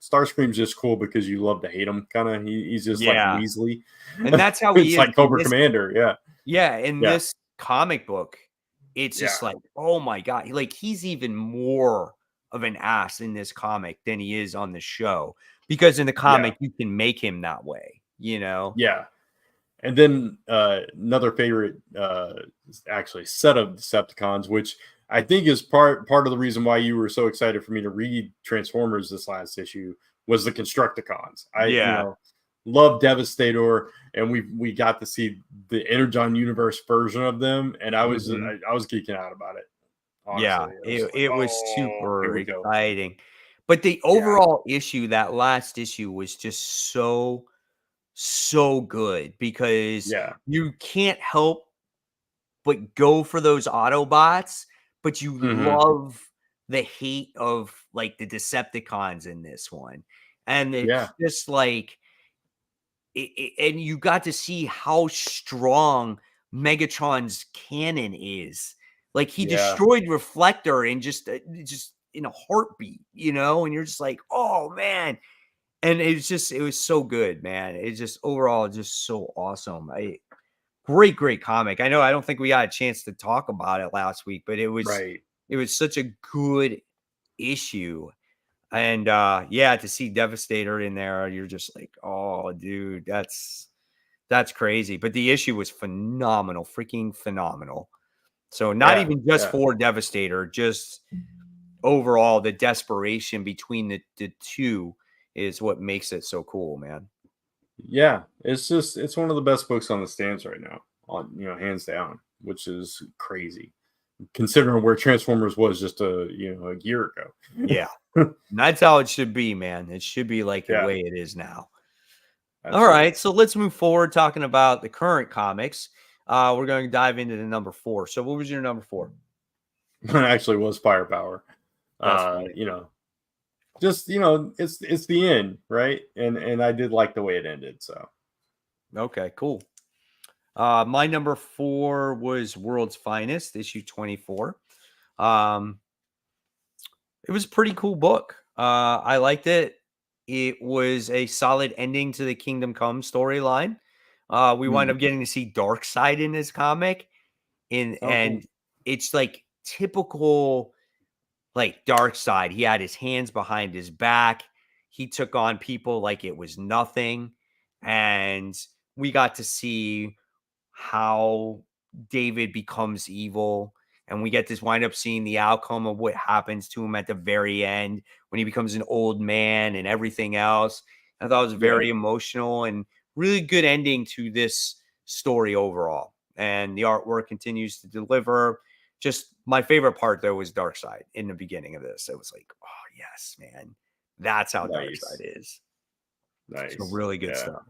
Starscream's just cool because you love to hate him. Kind of, he's just like Weasley, and that's how he is. Like Cobra Commander. Yeah. Yeah, in this comic book, it's just like, oh my God. Like, he's even more of an ass in this comic than he is on the show. Because in the comic, you can make him that way, you know? Yeah. And then another favorite, actually, set of Decepticons, which I think is part of the reason why you were so excited for me to read Transformers this last issue, was the Constructicons. Yeah. Love Devastator, and we got to see the Energon Universe version of them, and I was Mhm. I was geeking out about it. Yeah, Honestly, I was it, just like, it was oh, here super we go. exciting. But the Yeah, overall issue, that last issue, was just so good because yeah, you can't help but go for those Autobots, but you hmm, love the hate of like the Decepticons in this one. And yeah, it's just like and you got to see how strong Megatron's cannon is. Like he yeah, destroyed Reflector in just in a heartbeat, and you're just like, "Oh man." And it was so good, man. It's just overall just so awesome. Great comic. I know I don't think we got a chance to talk about it last week, but right. it was such a good issue. And yeah, to see Devastator in there, you're just like, "Oh, dude, that's crazy." But the issue was phenomenal, freaking phenomenal. So not Yeah, even just yeah. for Devastator, just overall the desperation between the two is what makes it so cool, man. Yeah, it's one of the best books on the stands right now, on hands down, which is crazy considering where Transformers was just a year Yeah. ago. That's how it should be, man. It should be like the Yeah, way it is now. All absolutely. right, so let's move forward talking about the current comics. We're going to dive into the number 4. So what was your number 4? It actually was Firepower. That's funny. Just it's the end, right? And I did like the way it ended. So Okay, cool. My number 4 was World's Finest, issue 24. Um, it was a pretty cool book. I liked it. It was a solid ending to the Kingdom Come storyline. We wind mhm. up getting to see Darkseid in this comic, Oh, and cool. it's like typical like Darkseid. He had his hands behind his back. He took on people like it was nothing, and we got to see how David becomes evil. And we get this wind up seeing the outcome of what happens to him at the very end when he becomes an old man and everything else. I thought it was Yeah, very emotional and really good ending to this story overall. And the artwork continues to deliver. Just my favorite part though was Darkseid in the beginning of this. It was like, oh yes, man. That's how Darkseid nice, is. So nice. really good Yeah, stuff.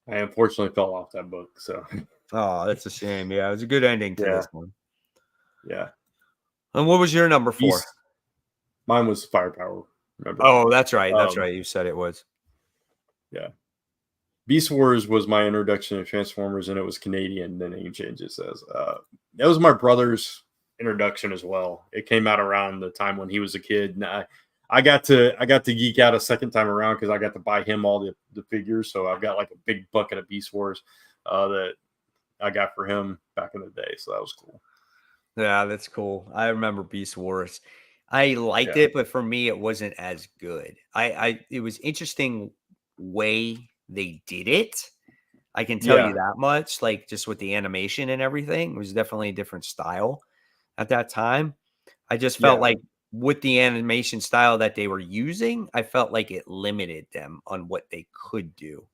I unfortunately fell off that book. So Oh, that's a shame. Yeah, it was a good ending to yeah, this one. yeah. And what was your number 4? Beast. Mine was Firepower. Remember? Oh, that's right. That's Um, right. You said it was. yeah. Beast Wars was my introduction to Transformers, and it was Canadian. The name change it says. That was my brother's introduction as well. It came out around the time when he was a kid, and I got to geek out a second time around because I got to buy him all the figures. So I've got like a big bucket of Beast Wars that I got for him back in the day. So that was cool. Yeah, that's cool. I remember Beast Wars. I liked Yeah, it, but for me, it wasn't as good. It was interesting way they did it. I can tell you yeah, that much. Like just with the animation and everything, it was definitely a different style at that time. I just felt yeah. like with the animation style that they were using, I felt like it limited them on what they could do.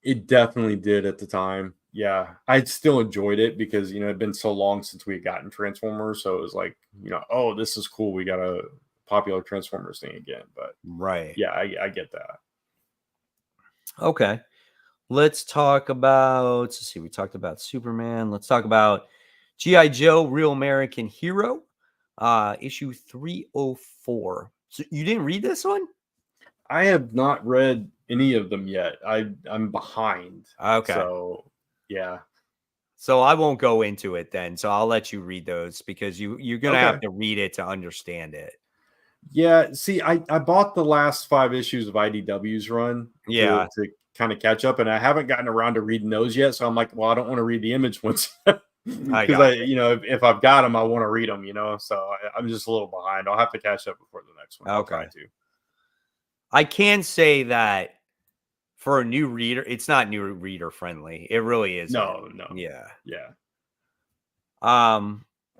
It definitely did at the time. Yeah, I still enjoyed it because it'd been so long since we had gotten Transformers, so it was like oh, this is cool. We got a popular Transformers thing again. But Right. yeah, I get that. Okay. Let's talk about, let's see, we talked about Superman. Let's talk about G.I. Joe, Real American Hero, issue 304. So you didn't read this one? I have not read any of them yet. I'm behind, Okay. so yeah. So I won't go into it then. So I'll let you read those because you're gonna have Okay. to read it to understand it. Yeah, see, I bought the last 5 issues of IDW's run to Yeah, kind of catch up, and I haven't gotten around to reading those yet. So I'm like, well, I don't want to read the Image ones I because got you. if I've got them, I want to read them. So I'm just a little behind. I'll have to catch up before the next one. I'll try Okay. to. I can say that for a new reader, it's not new reader friendly. It really isn't. No. Yeah. Yeah.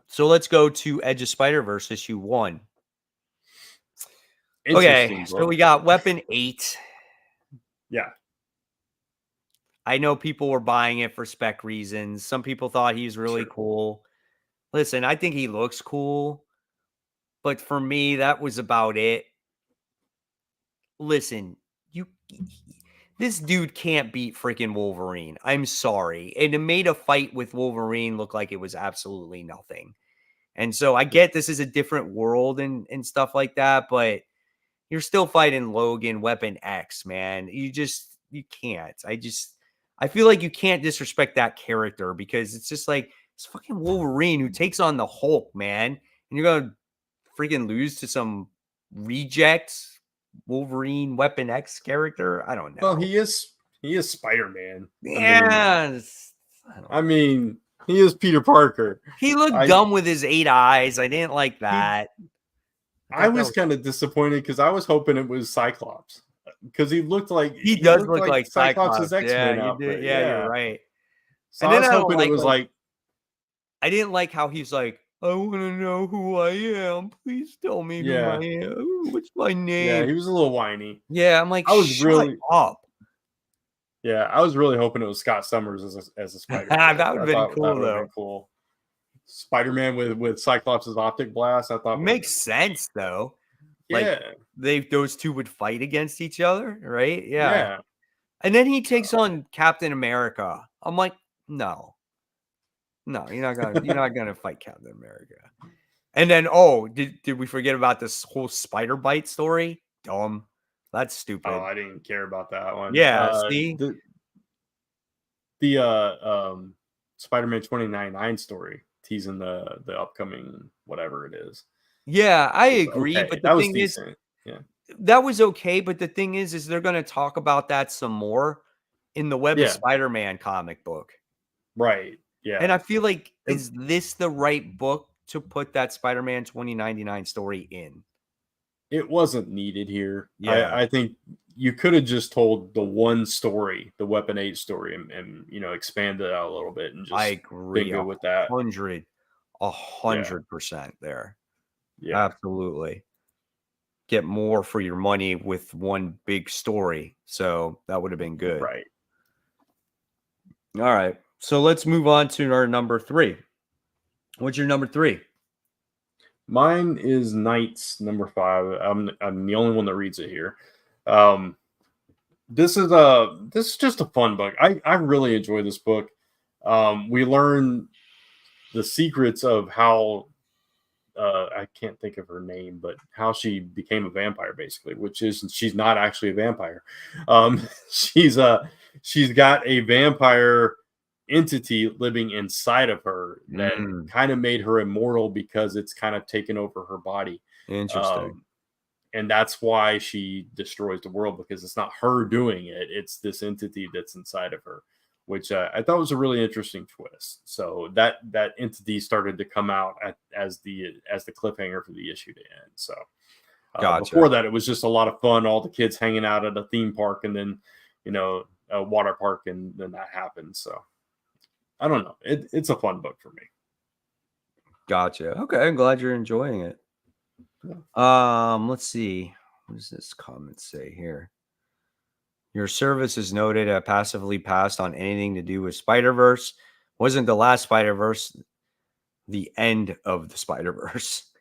So let's go to Edge of Spider-Verse issue 1. Okay, Interesting so book. we got Weapon 8. Yeah. I know people were buying it for spec reasons. Some people thought he was really cool. Listen, I think he looks cool, but for me, that was about it. Listen, this dude can't beat freaking Wolverine. I'm sorry. And it made a fight with Wolverine look like it was absolutely nothing. And so I get this is a different world and stuff like that, but you're still fighting Logan, Weapon X, man. You can't. I feel like you can't disrespect that character because it's just like it's fucking Wolverine who takes on the Hulk, man. And you're going to freaking lose to some reject Wolverine Weapon X character? I don't know. Well, he is Spider-Man. Yeah. I mean, he is Peter Parker. He looked dumb with his 8 eyes. I didn't like that. I was kind of disappointed because I was hoping it was Cyclops. Because he looked like he does look like Cyclops' X-Men yeah, outfit. You're right. So I was hoping it was like I didn't like how he's like, I want to know who I am. Please tell me who I am. Ooh, what's my name? Yeah, he was a little whiny. Yeah, I'm like, I was really up. Yeah, I was really hoping it was Scott Summers as a Spider-Man. That would have been cool, though. Cool. Spider-Man with Cyclops' optic blast. I thought makes sense though. Yeah, like those two would fight against each other, right? Yeah. And then he takes on Captain America. I'm like, no, you're not gonna fight Captain America. And then, did we forget about this whole spider bite story? Dumb. That's stupid. Oh, I didn't care about that one. Yeah, see the Spider-Man 2099 story teasing the upcoming whatever it is. Yeah, I agree, okay. But the thing is, that was okay. But the thing is they're going to talk about that some more in the Web of Spider-Man comic book, right? Yeah, and I feel like is this the right book to put that Spider-Man 2099 story in? It wasn't needed here. Yeah, I think you could have just told the one story, the Weapon 8 story, and expanded it out a little bit and just I agree with that. 100% there. Yeah, absolutely. Get more for your money with one big story. So that would have been good. Right. All right. So let's move on to our number 3. What's your number 3? Mine is Knight's number 5. I'm the only one that reads it here. This is just a fun book. I really enjoy this book. We learn the secrets of how I can't think of her name, but how she became a vampire, basically, which is she's not actually a vampire. She's got a vampire entity living inside of her that kind of made her immortal because it's kind of taken over her body. Interesting. And that's why she destroys the world, because it's not her doing it. It's this entity that's inside of her, which I thought was a really interesting twist. So that entity started to come out as the cliffhanger for the issue to end. So gotcha. Before that, it was just a lot of fun. All the kids hanging out at a theme park, and then a water park, and then that happened. So I don't know. It's a fun book for me. Gotcha. Okay, I'm glad you're enjoying it. Yeah. Let's see. What does this comment say here? Your service is noted passively passed on anything to do with Spider-Verse. Wasn't the last Spider-Verse the end of the Spider-Verse?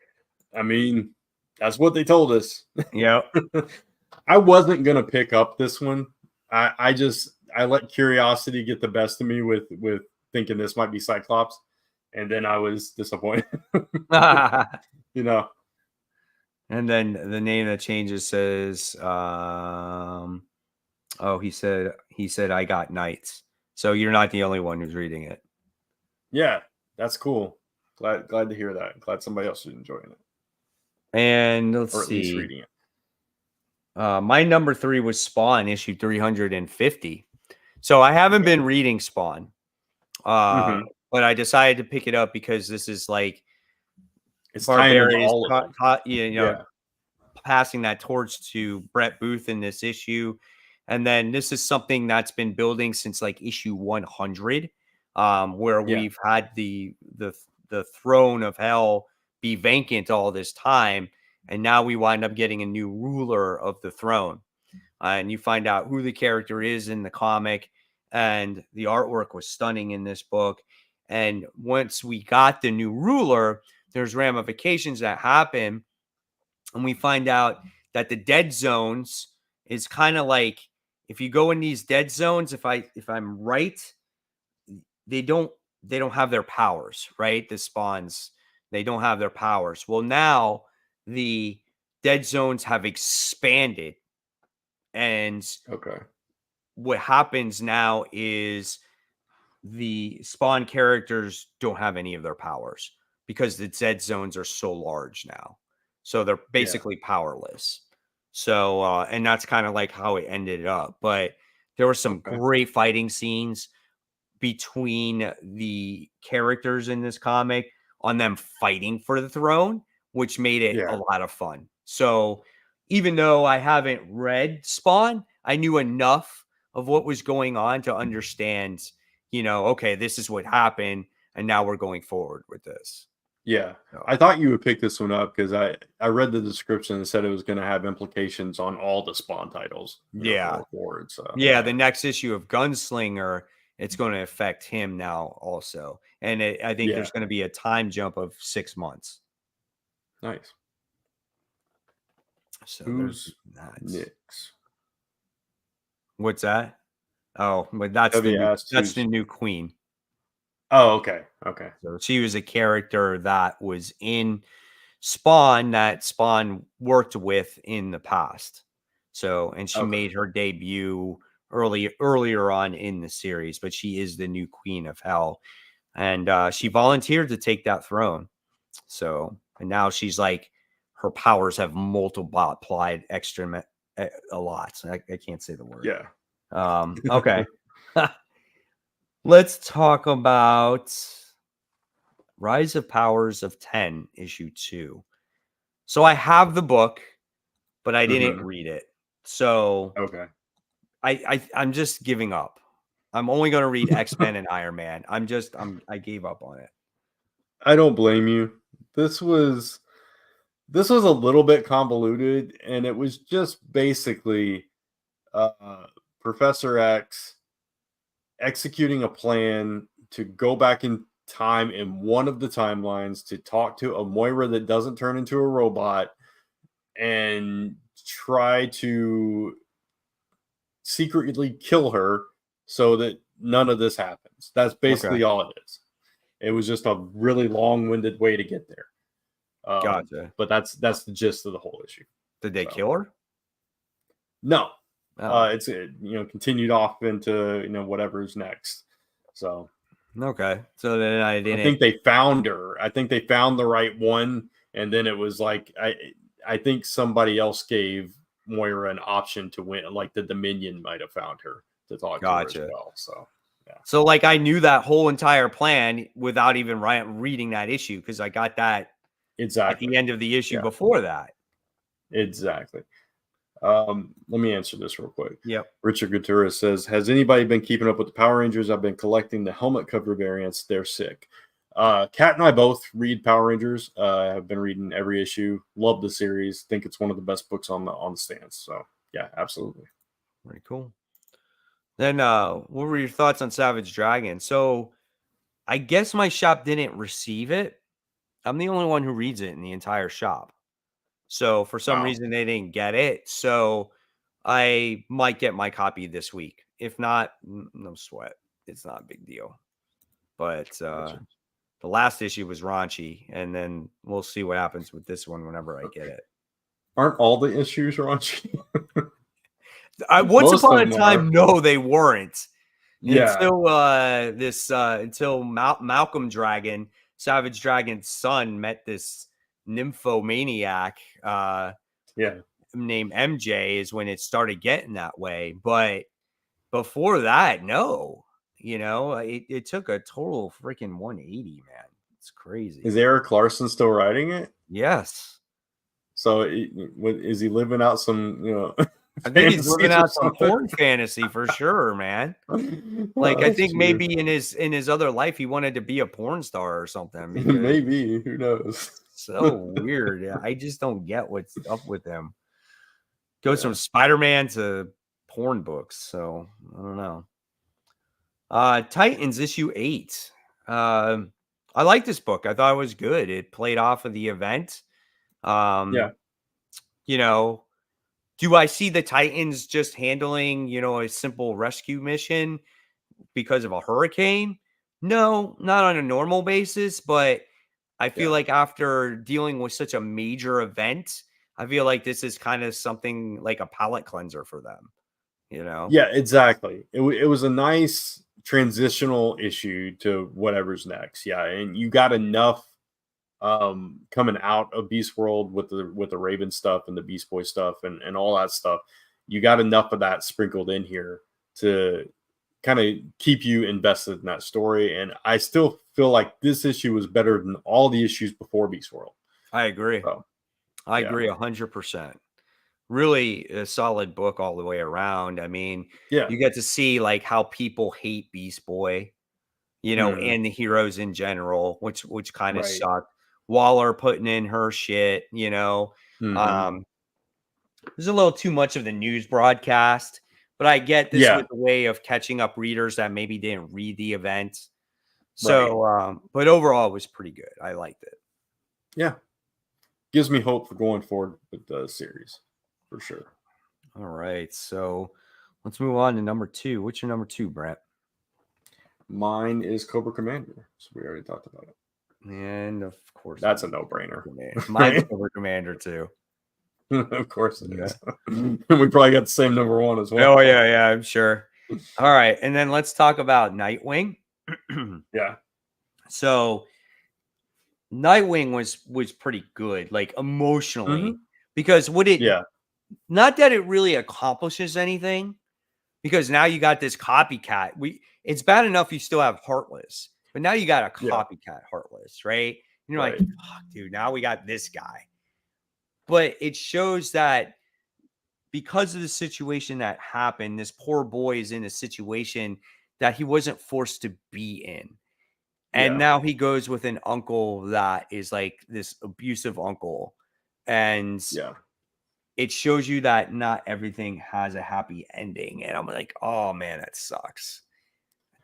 I mean, that's what they told us. Yeah. I wasn't going to pick up this one. I let curiosity get the best of me with thinking this might be Cyclops. And then I was disappointed. And then the name that changes says, he said, I got Knights. So you're not the only one who's reading it. Yeah, that's cool. Glad to hear that. Glad somebody else is enjoying it. And let's see. Or at least reading it. My number 3 was Spawn, issue 350. So I haven't been reading Spawn. But I decided to pick it up because this is like it's Barbarian's passing that torch to Brett Booth in this issue. And then this is something that's been building since like issue 100, where we've had the throne of hell be vacant all this time, and now we wind up getting a new ruler of the throne. And you find out who the character is in the comic, and the artwork was stunning in this book. And once we got the new ruler, there's ramifications that happen, and we find out that the dead zones is kind of like, if you go in these dead zones, if I'm right, they don't have their powers, right? The spawns, they don't have their powers. Well, now the dead zones have expanded, and what happens now is the spawn characters don't have any of their powers because the dead zones are so large now. So they're basically powerless. So, and that's kind of like how it ended up. But there were some great fighting scenes between the characters in this comic on them fighting for the throne, which made it a lot of fun. So even though I haven't read Spawn, I knew enough of what was going on to understand, okay, this is what happened, and now we're going forward with this. Yeah, I thought you would pick this one up because I read the description and said it was going to have implications on all the Spawn titles. Forward, so. The next issue of Gunslinger, it's going to affect him now also, and I think there's going to be a time jump of 6 months. Nice. So who's Nyx? What's that? Oh, but that's the new queen. Oh, okay. So she was a character that was in Spawn that Spawn worked with in the past. So, and she made her debut earlier on in the series, but she is the new Queen of Hell, and she volunteered to take that throne. So, and now she's like, her powers have multiplied extra a lot. So I can't say the word. Yeah. Okay. Let's talk about Rise of Powers of 10, issue 2. So I have the book, but I didn't read it. So I'm just giving up. I'm only going to read X-Men and Iron Man. I gave up on it. I don't blame you. This was a little bit convoluted, and it was just basically Professor X executing a plan to go back in time in one of the timelines to talk to a Moira that doesn't turn into a robot and try to secretly kill her so that none of this happens. That's basically all it is. It was just a really long-winded way to get there. Gotcha. But that's the gist of the whole issue. Did they kill her? No. It's continued off into whatever's next. So so then I think they found her. I think they found the right one, and then it was like I think somebody else gave Moira an option to win. Like the Dominion might have found her to talk to her as well. So so like I knew that whole entire plan without even reading that issue, because I got that at the end of the issue before that. Exactly. Let me answer this real quick. Yep. Richard Gutierrez says, has anybody been keeping up with the Power Rangers? I've been collecting the helmet cover variants. They're sick. Kat and I both read Power Rangers. I've been reading every issue. Love the series. Think it's one of the best books on the stands. So yeah, absolutely. Very cool. Then what were your thoughts on Savage Dragon? So I guess my shop didn't receive it. I'm the only one who reads it in the entire shop. So for some reason they didn't get it. So I might get my copy this week. If not, no sweat. It's not a big deal. But the last issue was raunchy, and then we'll see what happens with this one whenever I get it. Aren't all the issues raunchy? Once upon a time, no, they weren't. Yeah. Until Malcolm Dragon, Savage Dragon's son, met this nymphomaniac named MJ, is when it started getting that way. But before that, no. It took a total freaking 180, man. It's crazy. Is Eric Larson still writing it? Yes. So is he living out some, I think he's living out some something. porn fantasy for sure, man. Like, I think maybe in his other life he wanted to be a porn star or something. Maybe, who knows? So weird. Yeah, I just don't get what's up with him. Goes from Spider-Man to porn books. So I don't know. Titans issue 8. I like this book. I thought it was good. It played off of the event. You know, do I see the Titans just handling, a simple rescue mission because of a hurricane? No, not on a normal basis, but I feel like after dealing with such a major event, I feel like this is kind of something like a palate cleanser for them, Yeah, exactly. It was a nice transitional issue to whatever's next. Yeah, and you got enough coming out of Beast World with the Raven stuff and the Beast Boy stuff and all that stuff. You got enough of that sprinkled in here to kind of keep you invested in that story. And I still feel like this issue was better than all the issues before Beast World. I agree. So, I agree 100%. Really a solid book all the way around. I mean, you get to see like how people hate Beast Boy, and the heroes in general, which kind of sucked. Waller putting in her shit, there's a little too much of the news broadcast, but I get this with the way of catching up readers that maybe didn't read the event. So, but overall it was pretty good. I liked it. Yeah. Gives me hope for going forward with the series for sure. All right. So let's move on to number 2. What's your number 2, Brett? Mine is Cobra Commander. So we already talked about it. And of course, that's a no-brainer. Mine's Cobra Commander too. Of course it is. We probably got the same number 1 as well. Oh yeah, I'm sure. All right, and then let's talk about Nightwing. Yeah. So Nightwing was pretty good, like emotionally, because not that it really accomplishes anything, because now you got this copycat. It's bad enough you still have Heartless, but now you got a copycat Heartless, right? And you're like, fuck, dude, now we got this guy. But it shows that because of the situation that happened, this poor boy is in a situation that he wasn't forced to be in. And now he goes with an uncle that is like this abusive uncle. And it shows you that not everything has a happy ending. And I'm like, oh man, that sucks.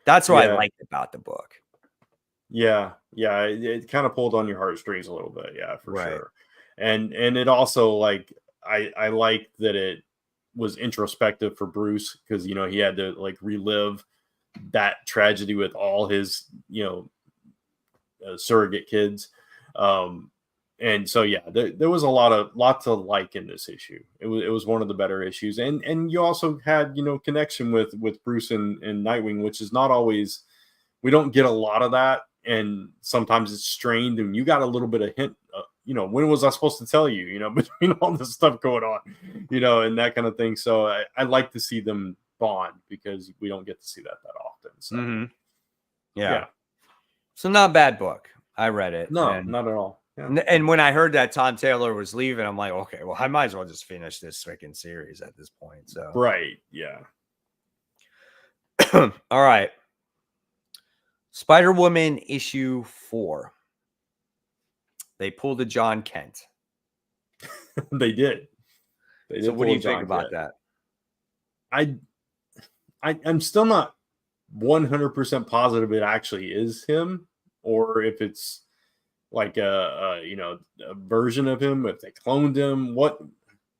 That's what I liked about the book. Yeah. It kind of pulled on your heartstrings a little bit. Yeah, for sure. And it also like I like that it was introspective for Bruce because he had to like relive that tragedy with all his surrogate kids. And so there was a lot to like in this issue. It was one of the better issues, and you also had connection with Bruce and Nightwing, which is not always, we don't get a lot of that, and sometimes it's strained, and you got a little bit of hint. When was I supposed to tell you? Between all this stuff going on, and that kind of thing. So I like to see them bond because we don't get to see that often. So yeah. So not a bad book. I read it. No, not at all. Yeah. And when I heard that Tom Taylor was leaving, I'm like, okay, well, I might as well just finish this freaking series at this point. So yeah. All right. Spider-Woman issue 4. They pulled a John Kent. They did. So what do you think about that? I'm still not 100% positive it actually is him, or if it's like a version of him, if they cloned him.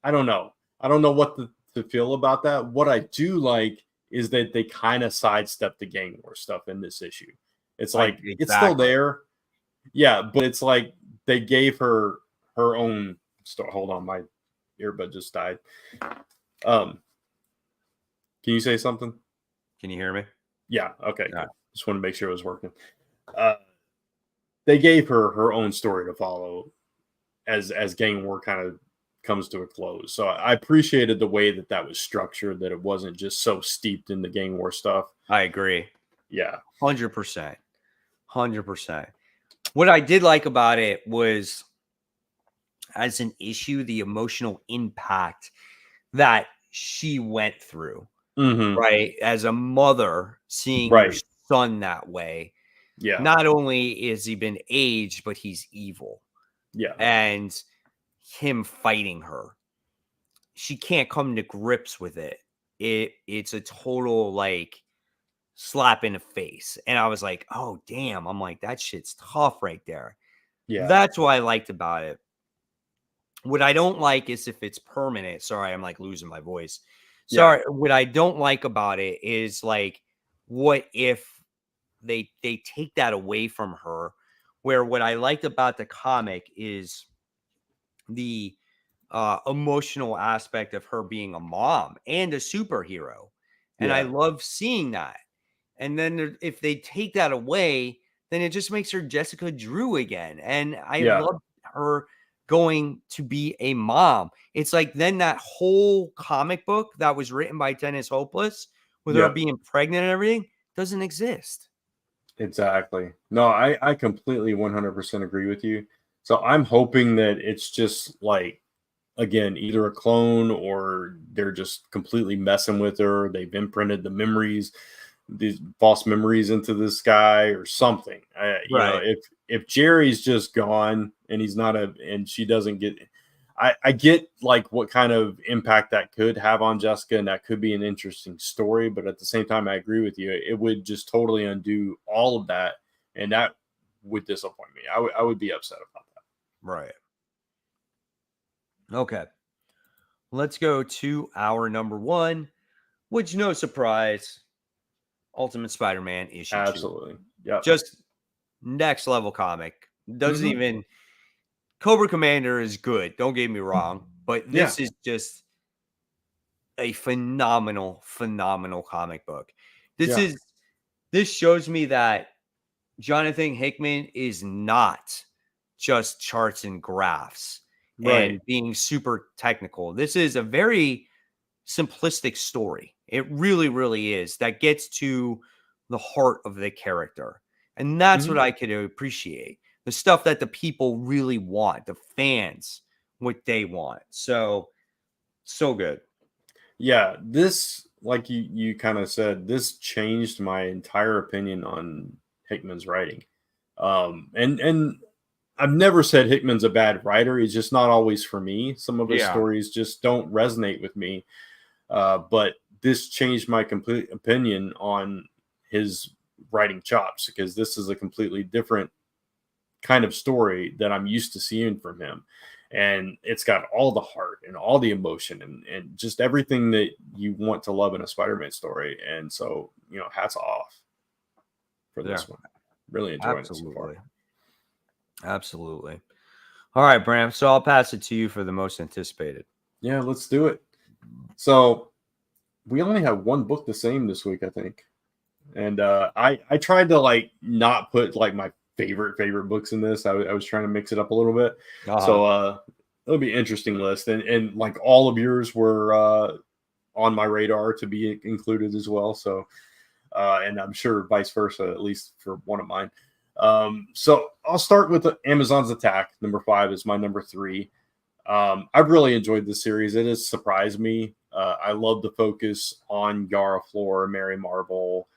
I don't know what to feel about that. What I do like is that they kind of sidestepped the gang war stuff in this issue. It's like it's still there, but it's like they gave her own story. Hold on, my earbud just died. Can you say something? Can you hear me? Yeah. Okay. Yeah. Just want to make sure it was working. They gave her own story to follow as gang war kind of comes to a close. So I appreciated the way that was structured, that it wasn't just so steeped in the gang war stuff. I agree. Yeah. 100%. What I did like about it was, as an issue, the emotional impact that she went through, Mm-hmm. right? As a mother, seeing your Right. son that way, Yeah. not only is he been aged, but he's evil. Yeah. And him fighting her, she can't come to grips with it. It's a total like slap in the face. And I was like, oh damn. I'm like, that shit's tough right there. Yeah. That's what I liked about it. What I don't like is if it's permanent. Sorry, I'm like losing my voice. Sorry. What I don't like about it is like, what if they take that away from her? Where what I liked about the comic is the emotional aspect of her being a mom and a superhero. And I Yeah. love seeing that. And then if they take that away, then it just makes her Jessica Drew again. And I Yeah. love her going to be a mom. It's like then that whole comic book that was written by Dennis Hopeless with her Yep. being pregnant and everything doesn't exist. Exactly. No, I completely 100% agree with you. So I'm hoping that it's just like, again, either a clone or they're just completely messing with her. They've imprinted the memories, these false memories into this guy or something. Right. If Jerry's just gone and he's not and she doesn't get, I get like what kind of impact that could have on Jessica, and that could be an interesting story. But at the same time, I agree with you. It would just totally undo all of that, and that would disappoint me. I would be upset about that. Right. Okay. Let's go to our number one, which no surprise, Ultimate Spider-Man issue 2. Absolutely. Yep. Just next level comic. Doesn't Mm-hmm. even Cobra Commander is good. Don't get me wrong, but Yeah. this is just a phenomenal, phenomenal comic book. Yeah. This shows me that Jonathan Hickman is not just charts and graphs Right. and being super technical. This is a very simplistic story. It really, really is. That gets to the heart of the character. And that's Mm-hmm. what I could appreciate. The stuff that the people really want, the fans, what they want. So good. Yeah, this, like you kind of said, this changed my entire opinion on Hickman's writing. And I've never said Hickman's a bad writer. He's just not always for me. Some of his Yeah. stories just don't resonate with me. But this changed my complete opinion on his writing chops, because this is a completely different kind of story that I'm used to seeing from him. And it's got all the heart and all the emotion and just everything that you want to love in a Spider-Man story. And so, hats off for this one. Really enjoying it so far. Absolutely. All right, Bram. So I'll pass it to you for the most anticipated. Yeah, let's do it. So we only have one book the same this week, I think. And I tried to like not put like my favorite books in this. I was trying to mix it up a little bit. So it'll be an interesting list. And like all of yours were on my radar to be included as well. So and I'm sure vice versa, at least for one of mine. So I'll start with Amazon's Attack. Number 5 is my number 3. I've really enjoyed this series. It has surprised me. I love the focus on Yara Flor, Mary Marvel,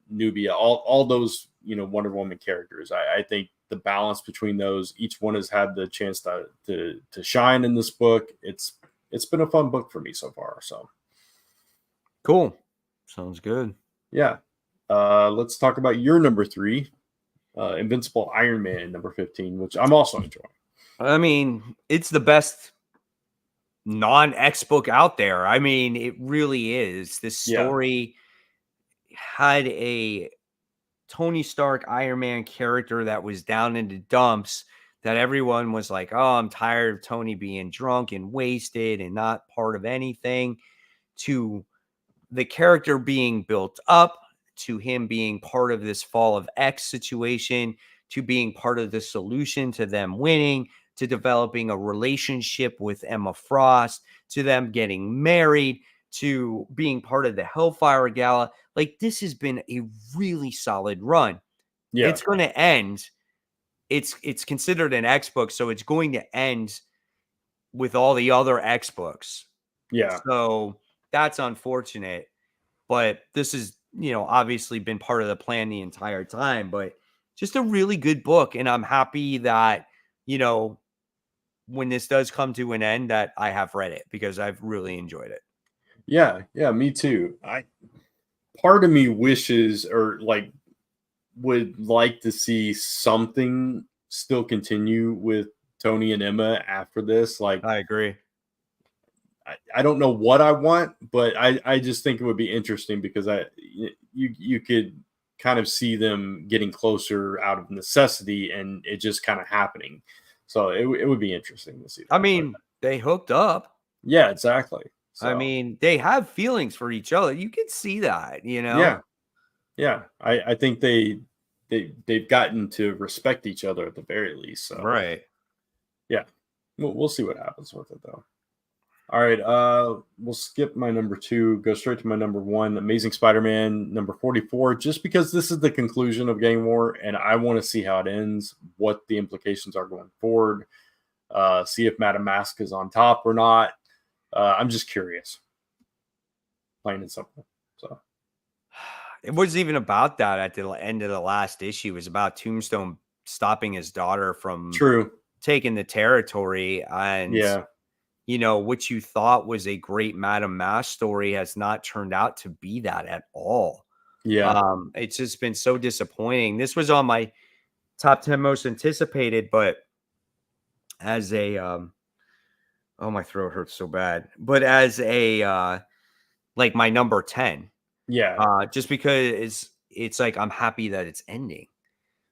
Nubia, all those Wonder Woman characters. I think the balance between those, each one has had the chance to shine in this book. It's been a fun book for me so far. So cool. Sounds good. Yeah. Let's talk about your number 3, Invincible Iron Man, number 15, which I'm also enjoying. I mean, it's the best non-X book out there. I mean, it really is. This story had a Tony Stark Iron Man character that was down in the dumps, that everyone was like, oh, I'm tired of Tony being drunk and wasted and not part of anything, to the character being built up, to him being part of this Fall of X situation, to being part of the solution to them winning, to developing a relationship with Emma Frost, to them getting married, to being part of the Hellfire Gala. Like, this has been a really solid run. Yeah. It's going to end. It's considered an X book, so it's going to end with all the other X books. Yeah. So that's unfortunate. But this is, obviously been part of the plan the entire time. But just a really good book. And I'm happy that, when this does come to an end, that I have read it because I've really enjoyed it. Yeah. Yeah. Me too. Part of me wishes or like would like to see something still continue with Tony and Emma after this. Like, I agree. I don't know what I want, but I just think it would be interesting because you could kind of see them getting closer out of necessity and it just kind of happening. So it would be interesting to see that. I mean, they hooked up. Yeah, exactly. I So mean, they have feelings for each other. You can see that, yeah, yeah. I think they've gotten to respect each other at the very least. So Right. yeah, we'll see what happens with it though. All right, we'll skip my number 2, go straight to my number 1, Amazing Spider-Man number 44, just because this is the conclusion of Gang War, and I want to see how it ends, what the implications are going forward, see if Madame Mask is on top or not. I'm just curious, plain and simple. So It wasn't even about that at the end of the last issue. It was about Tombstone stopping his daughter from true, taking the territory. And, yeah, what you thought was a great Madame Mask story has not turned out to be that at all. yeah, It's just been so disappointing. This was on my top 10 most anticipated, but as a, oh, my throat hurts so bad, but as a, like my number 10, yeah, just because it's like, I'm happy that it's ending.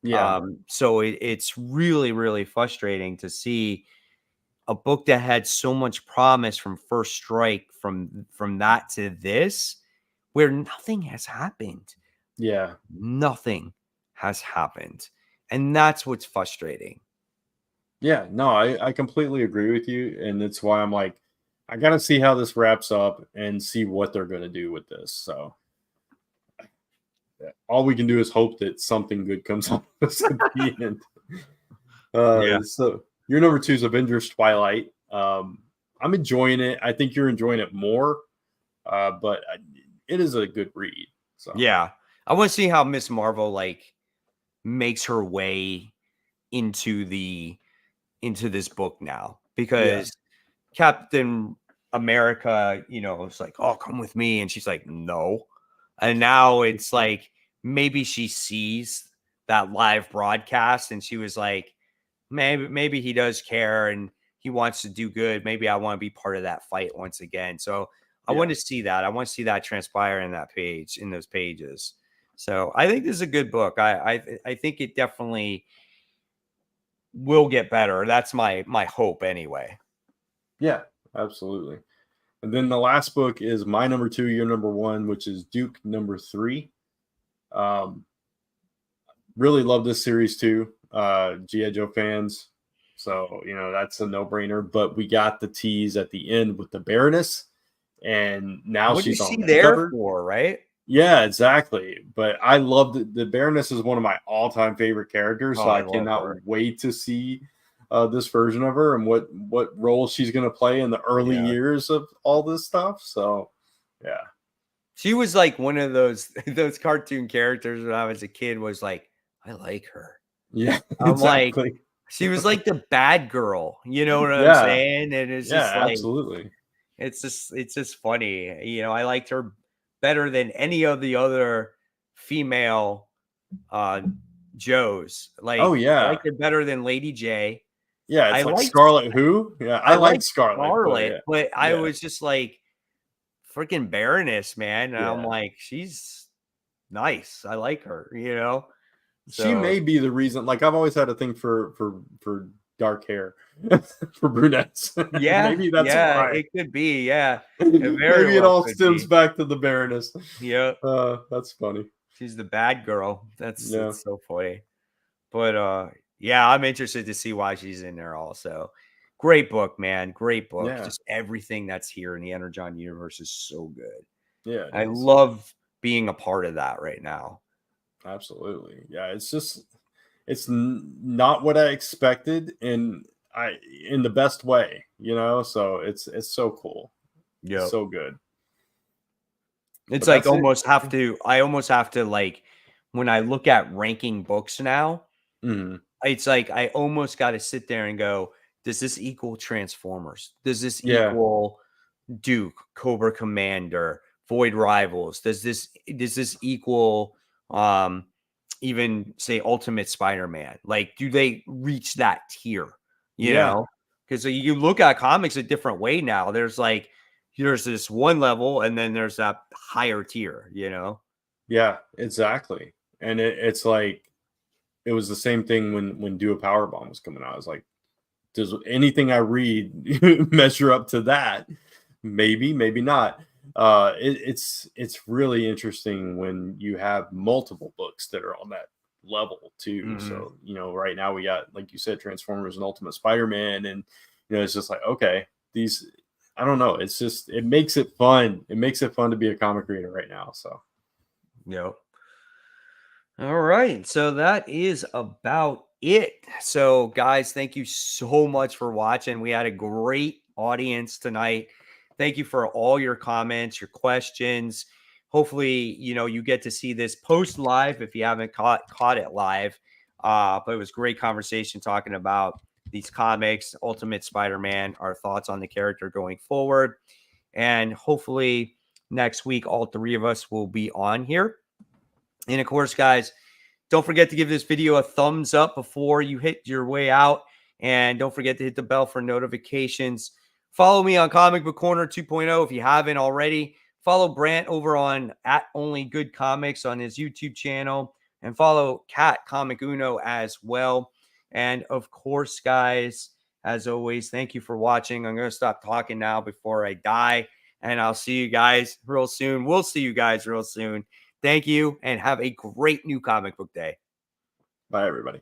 yeah, So it's really, really frustrating to see a book that had so much promise from First Strike, from that to this, where nothing has happened. yeah. Nothing has happened. And that's what's frustrating. Yeah, no, I completely agree with you. And it's why I'm like, I got to see how this wraps up and see what they're going to do with this. So all we can do is hope that something good comes up at the end. Yeah. So your number 2 is Avengers Twilight. I'm enjoying it. I think you're enjoying it more, but it is a good read. So Yeah. I want to see how Miss Marvel like makes her way into this book now, yeah, because Captain America, it's like, "Oh, come with me." And she's like, "No." And now it's like maybe she sees that live broadcast and she was like, maybe he does care and he wants to do good. Maybe I want to be part of that fight once again. So I want yeah, to see that. I want to see that transpire in those pages. So I think this is a good book. I think it definitely will get better. That's my hope anyway. yeah, absolutely. And then the last book is my number 2, your number 1, which is Duke number 3. Um, really love this series too. G.I. Joe fans. So, that's a no brainer. But we got the tease at the end with the Baroness, and now What is she's she on the there cover. for, right? Yeah, exactly. But I love the Baroness is one of my all time favorite characters. Oh, So I I love cannot her. wait to see this version of her and what role she's going to play in the early Yeah. years of all this stuff. So, yeah. She was like one of those those cartoon characters when I was a kid, was like, I like her. Yeah, I'm like, exactly. she was like the bad girl, you know what I'm Yeah. saying? And it's Yeah, just like, absolutely. it's just funny. I liked her better than any of the other female uh Joes. Oh Like, I yeah. liked her better than Lady J. Yeah, I it's like liked Scarlet who? Yeah, I I like liked Scarlet, but Scarlet, yeah. but I Yeah. was just like, freaking Baroness, man. And I'm Yeah. like, she's nice. I like her. She So may be the reason, like I've always had a thing for dark hair for brunettes. yeah, Maybe that's yeah, why. it could be. Yeah, it very Maybe it well all could stems be. back to the Baroness. Yeah, That's funny. she's the bad girl. That's Yeah. it's so funny. But yeah, I'm interested to see why she's in there also. Great book, man. Great book. Yeah. Just everything that's here in the Energon universe is so good. Yeah, it I is. love being a part of that right now. Absolutely. Yeah, it's just not what I expected in the best way, so it's so cool. Yep. So good. It's But like that's it. I almost have to like when I look at ranking books now, Mhm. it's like I almost got to sit there and go, does this equal Transformers? Does this Yeah. equal Duke, Cobra Commander, Void Rivals? Does this equal even say Ultimate Spider-Man? Like, do they reach that tier? You Yeah. know, because you look at comics a different way now. There's this one level, and then there's that higher tier. You know. Yeah, exactly. And it's like it was the same thing when Do a Power Bomb was coming out. I was like, does anything I read measure up to that? Maybe, maybe not. It's really interesting when you have multiple books that are on that level too. Mhm. So right now we got, like you said, Transformers and Ultimate Spider-Man, and it's just like, okay, these. I don't know. It's just it makes it fun. It makes it fun to be a comic reader right now. So Yep. All right. So that is about it. So, guys, thank you so much for watching. We had a great audience tonight. Thank you for all your comments, your questions. Hopefully, you get to see this post live if you haven't caught it live. But it was great conversation talking about these comics, Ultimate Spider-Man, our thoughts on the character going forward. And hopefully next week, all three of us will be on here. And of course, guys, don't forget to give this video a thumbs up before you hit your way out. And don't forget to hit the bell for notifications. Follow me on Comic Book Corner 2.0 if you haven't already. Follow Brant over on @OnlyGoodComics on his YouTube channel. And follow Cat Comic Uno as well. And of course, guys, as always, thank you for watching. I'm going to stop talking now before I die. And I'll see you guys real soon. We'll see you guys real soon. Thank you and have a great new comic book day. bye, everybody.